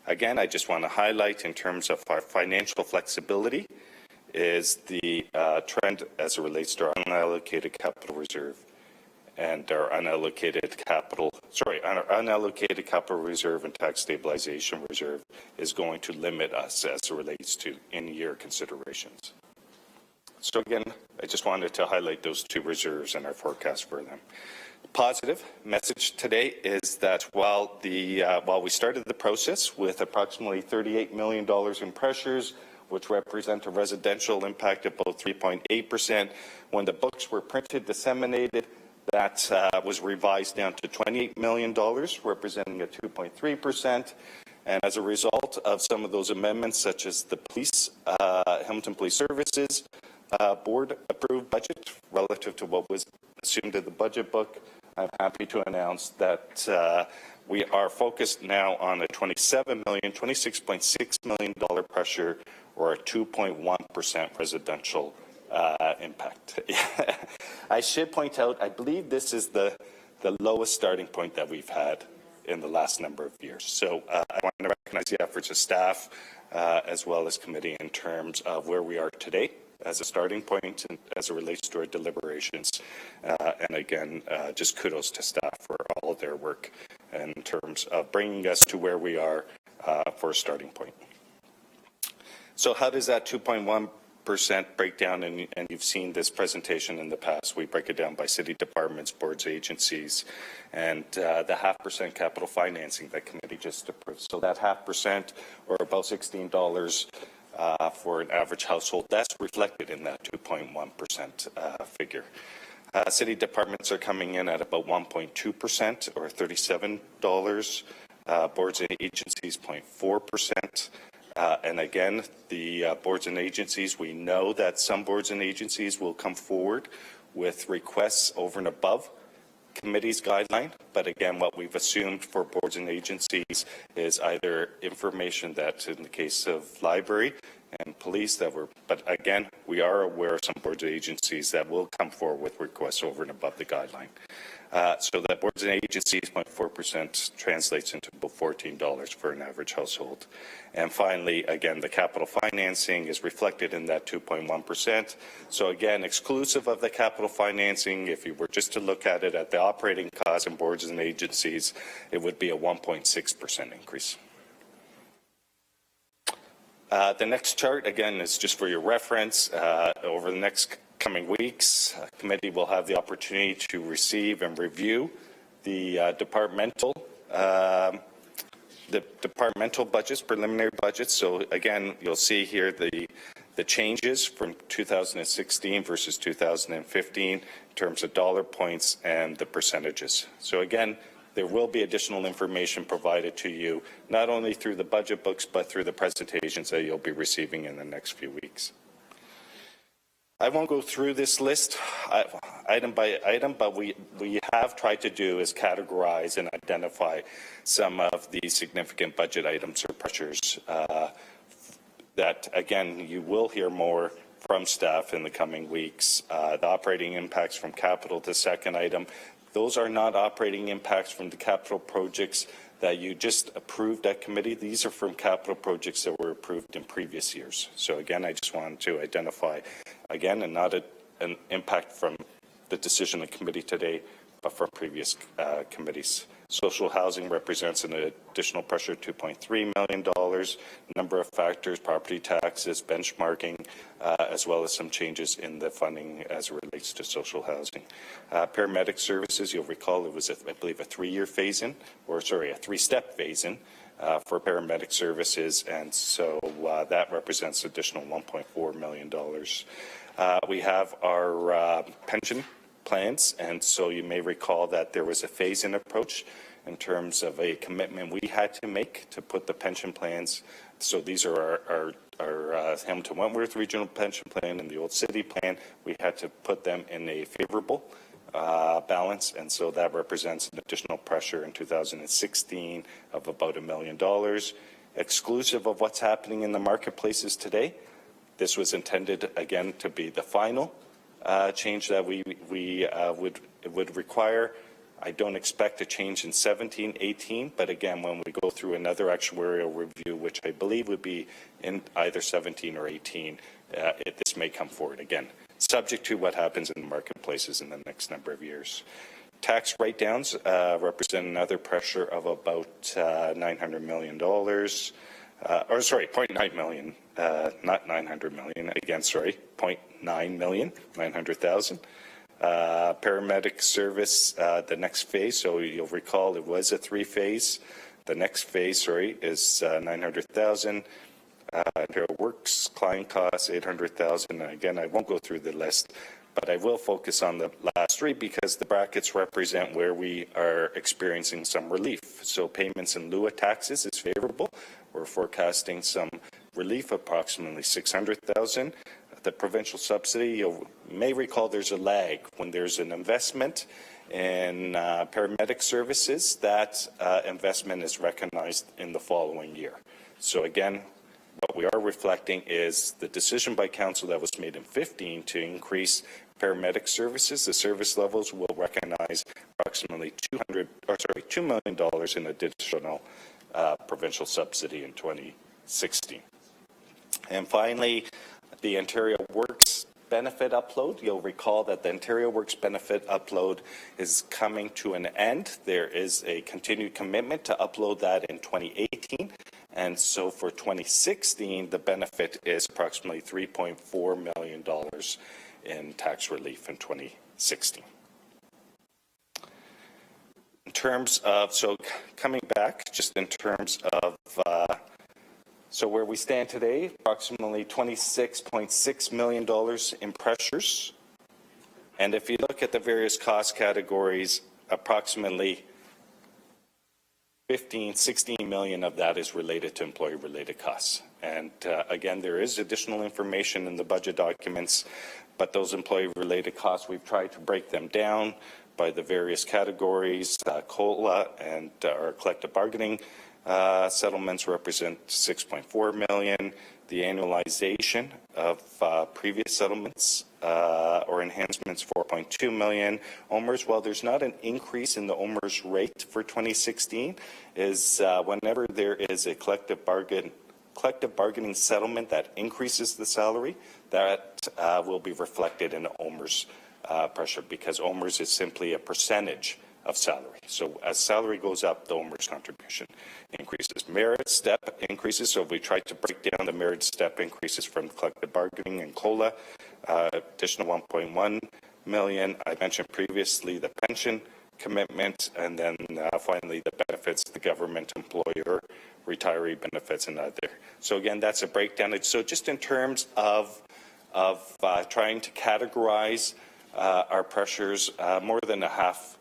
Again, I just want to highlight in terms of our financial flexibility is the trend as it relates to our unallocated capital reserve and our unallocated capital reserve and tax stabilization reserve is going to limit us as it relates to in-year considerations. So again, I just wanted to highlight those two reserves and our forecast for them. Positive message today is that while we started the process with approximately $38 million in pressures, which represent a residential impact of about 3.8%, when the books were printed, disseminated, that was revised down to $28 million, representing a 2.3%. And as a result of some of those amendments, such as the Hamilton Police Services board-approved budget relative to what was assumed in the budget book, I'm happy to announce that we are focused now on a $26.6 million pressure, or a 2.1% residential impact. I should point out, I believe this is the lowest starting point that we've had in the last number of years. So I want to recognize the efforts of staff as well as committee in terms of where we are today as a starting point and as it relates to our deliberations. And again, just kudos to staff for all of their work in terms of bringing us to where we are for a starting point. So how does that 2.1% break down? And you've seen this presentation in the past. We break it down by city departments, boards, agencies, and the 0.5% capital financing that committee just approved. So that 0.5%, or about $16 for an average household, that's reflected in that 2.1% figure. City departments are coming in at about 1.2%, or $37. Boards and agencies, 0.4%. And again, the boards and agencies, we know that some boards and agencies will come forward with requests over and above committee's guideline. But again, what we've assumed for boards and agencies is either information that, in the case of library and police, but again, we are aware of some boards and agencies that will come forward with requests over and above the guideline. So that boards and agencies, 0.4% translates into about $14 for an average household. And finally, again, the capital financing is reflected in that 2.1%. So again, exclusive of the capital financing, if you were just to look at it at the operating costs in boards and agencies, it would be a 1.6% increase. The next chart, again, is just for your reference. Over the next coming weeks, committee will have the opportunity to receive and review the departmental budgets, preliminary budgets. So again, you'll see here the changes from 2016 versus 2015 in terms of dollar points and the percentages. So again, there will be additional information provided to you, not only through the budget books, but through the presentations that you'll be receiving in the next few weeks. I won't go through this list. item by item, but we have tried to do is categorize and identify some of the significant budget items or pressures that, again, you will hear more from staff in the coming weeks. The operating impacts from capital, the second item, those are not operating impacts from the capital projects that you just approved at committee. These are from capital projects that were approved in previous years. So again, I just wanted to identify, again, and not an impact from the decision of committee today, but from previous committees. Social housing represents an additional pressure of $2.3 million. Number of factors, property taxes, benchmarking, as well as some changes in the funding as it relates to social housing. Paramedic services, you'll recall it was, I believe, a three-year phase-in, or sorry, a three-step phase-in for paramedic services, and so that represents additional $1.4 million. We have our pension plans, and so you may recall that there was a phase-in approach in terms of a commitment we had to make to put the pension plans. So these are our Hamilton Wentworth Regional Pension Plan and the Old City Plan. We had to put them in a favorable balance, and so that represents an additional pressure in 2016 of about $1 million. Exclusive of what's happening in the marketplaces today, this was intended, again, to be the final change that we would require. I don't expect a change in 17, 18, but again, when we go through another actuarial review, which I believe would be in either 17 or 18, this may come forward again, subject to what happens in the marketplaces in the next number of years. Tax write-downs represent another pressure of about $900 million. Or sorry, 0.9 million, not 900 million. Again, sorry, 0.9 million, 900,000. Paramedic service, the next phase. So you'll recall it was a three-phase. The next phase, sorry, is 900,000. Works, client costs, 800,000. Again, I won't go through the list, but I will focus on the last three because the brackets represent where we are experiencing some relief. So payments in lieu of taxes is favorable. We're forecasting some relief, approximately 600,000. The provincial subsidy, you may recall there's a lag when there's an investment in paramedic services. That investment is recognized in the following year. So again, what we are reflecting is the decision by council that was made in 15 to increase paramedic services. The service levels will recognize approximately $2 million in additional provincial subsidy in 2016. And finally, the Ontario Works benefit upload. You'll recall that the Ontario Works benefit upload is coming to an end. There is a continued commitment to upload that in 2018. And so for 2016, the benefit is approximately $3.4 million in tax relief in 2016. In terms of, so coming back, just in terms of, so where we stand today, approximately $26.6 million in pressures. And if you look at the various cost categories, approximately 16 million of that is related to employee-related costs. And again, there is additional information in the budget documents, but those employee-related costs, we've tried to break them down by the various categories. COLA and our collective bargaining settlements represent 6.4 million. The annualization of previous settlements or enhancements, 4.2 million. OMERS, while there's not an increase in the OMERS rate for 2016, is whenever there is a collective bargaining settlement that increases the salary, that will be reflected in OMERS pressure, because OMERS is simply a percentage of salary. So as salary goes up, the OMERS contribution increases. Merit step increases, so we tried to break down the merit step increases from collective bargaining and COLA, additional 1.1 million. I mentioned previously the pension commitment, and then finally the benefits, the government employer, retiree benefits, and other. So again, that's a breakdown. So just in terms of trying to categorize our pressures, more than half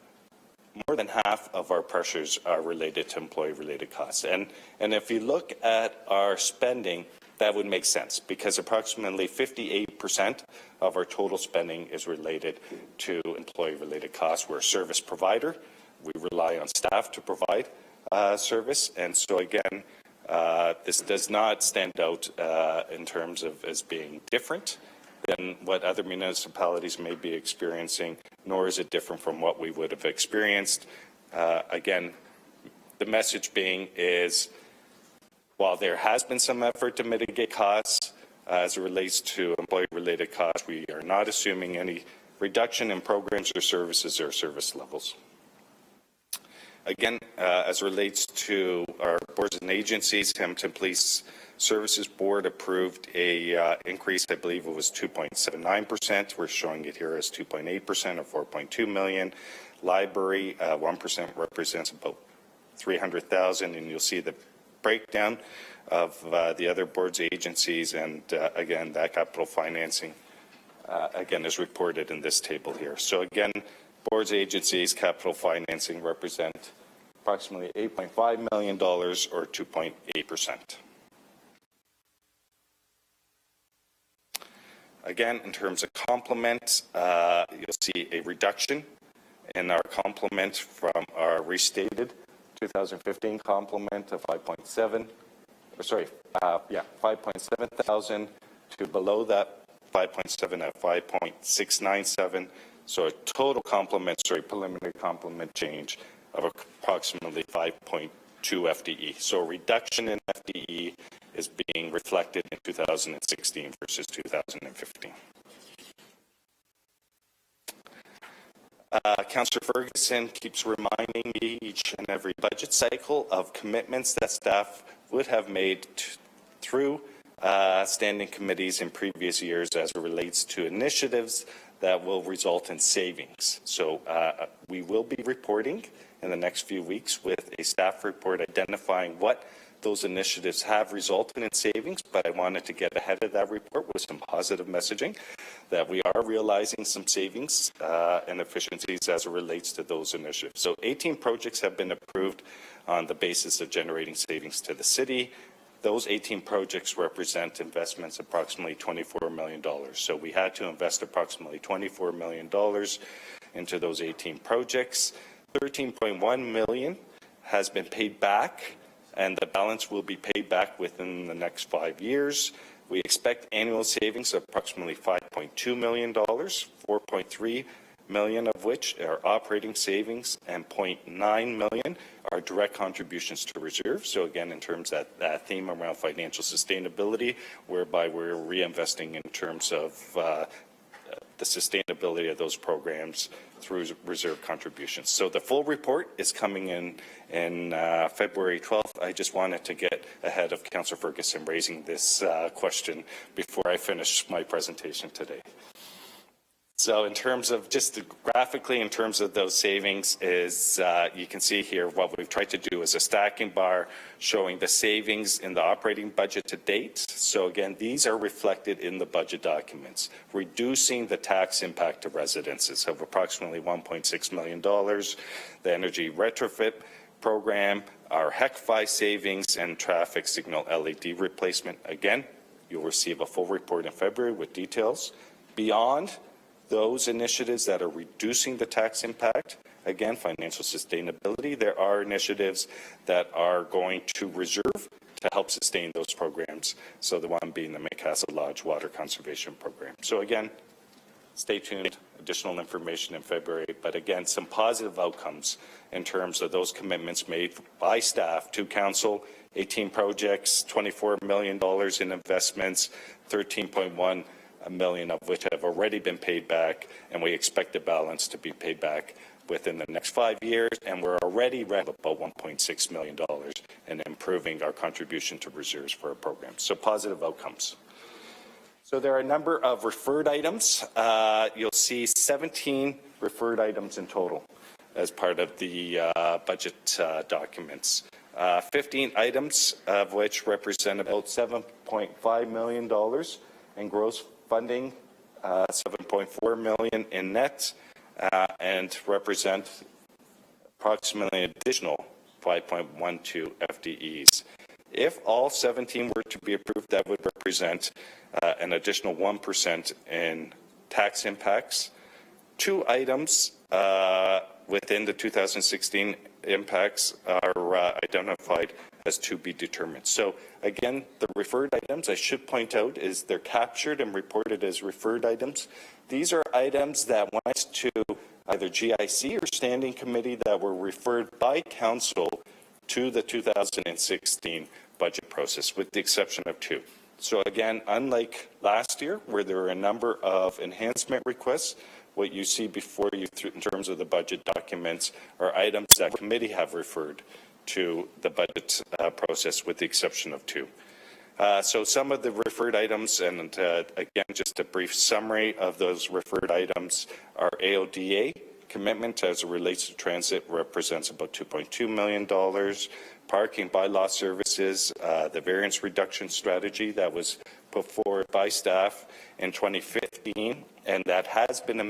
of our pressures are related to employee-related costs. And if you look at our spending, that would make sense because approximately 58% of our total spending is related to employee-related costs. We're a service provider. We rely on staff to provide service. And so, again, this does not stand out in terms of as being different than what other municipalities may be experiencing, nor is it different from what we would have experienced. Again, the message being is, while there has been some effort to mitigate costs as it relates to employee-related costs, we are not assuming any reduction in programs or services or service levels. Again, as it relates to our boards and agencies, Hamilton Police Services Board approved a increase, I believe it was 2.79%. We're showing it here as 2.8% or 4.2 million. Library, 1% represents about 300,000, and you'll see the breakdown of the other boards, agencies, and again, that capital financing again is reported in this table here. So again, boards, agencies, capital financing represent approximately $8.5 million or 2.8%. Again, in terms of complement, you'll see a reduction in our complement from our restated 2015 complement of 5.7 thousand to below that 5.7 at 5.697. So a total complement, preliminary complement change of approximately 5.2 FTE. So a reduction in FTE is being reflected in 2016 versus 2015. Councillor Ferguson keeps reminding me each and every budget cycle of commitments that staff would have made through standing committees in previous years as it relates to initiatives that will result in savings. So we will be reporting in the next few weeks with a staff report identifying what those initiatives have resulted in savings, but I wanted to get ahead of that report with some positive messaging that we are realizing some savings and efficiencies as it relates to those initiatives. So 18 projects have been approved on the basis of generating savings to the city. Those 18 projects represent investments approximately $24 million. So we had to invest approximately $24 million into those 18 projects. $13.1 million has been paid back, and the balance will be paid back within the next 5 years. We expect annual savings of approximately $5.2 million, $4.3 million of which are operating savings, and $0.9 million are direct contributions to reserve. So again, in terms of that theme around financial sustainability, whereby we're reinvesting in terms of the sustainability of those programs through reserve contributions. So the full report is coming in February 12th. I just wanted to get ahead of Councillor Ferguson raising this question before I finish my presentation today. So in terms of just graphically, in terms of those savings is, you can see here what we've tried to do is a stacking bar showing the savings in the operating budget to date. So again, these are reflected in the budget documents, reducing the tax impact to residences of approximately $1.6 million, the energy retrofit program, our HEC-5 savings, and traffic signal LED replacement. Again, you'll receive a full report in February with details. Beyond those initiatives that are reducing the tax impact, again, financial sustainability, there are initiatives that are going to reserve to help sustain those programs. So the one being the Macassa Lodge Water Conservation Program. So again, stay tuned, additional information in February, but again, some positive outcomes in terms of those commitments made by staff to council, 18 projects, $24 million in investments, 13.1 million of which have already been paid back, and we expect the balance to be paid back within the next 5 years, and we're already at about $1.6 million in improving our contribution to reserves for our program. So positive outcomes. So there are a number of referred items. You'll see 17 referred items in total as part of the budget documents. 15 items of which represent about $7.5 million in gross funding, $7.4 million in net, and represent approximately an additional 5.12 FTEs. If all 17 were to be approved, that would represent an additional 1% in tax impacts. 2 items within the 2016 impacts are identified as to be determined. So again, the referred items, I should point out, is they're captured and reported as referred items. These are items that went to either GIC or standing committee that were referred by council to the 2016 budget process, with the exception of 2. So again, unlike last year, where there were a number of enhancement requests, what you see before you in terms of the budget documents are items that committee have referred to the budget process, with the exception of 2. So some of the referred items, and again, just a brief summary of those referred items, are AODA commitment as it relates to transit represents about $2.2 million. Parking bylaw services, the variance reduction strategy that was put forward by staff in 2015, and that has been amended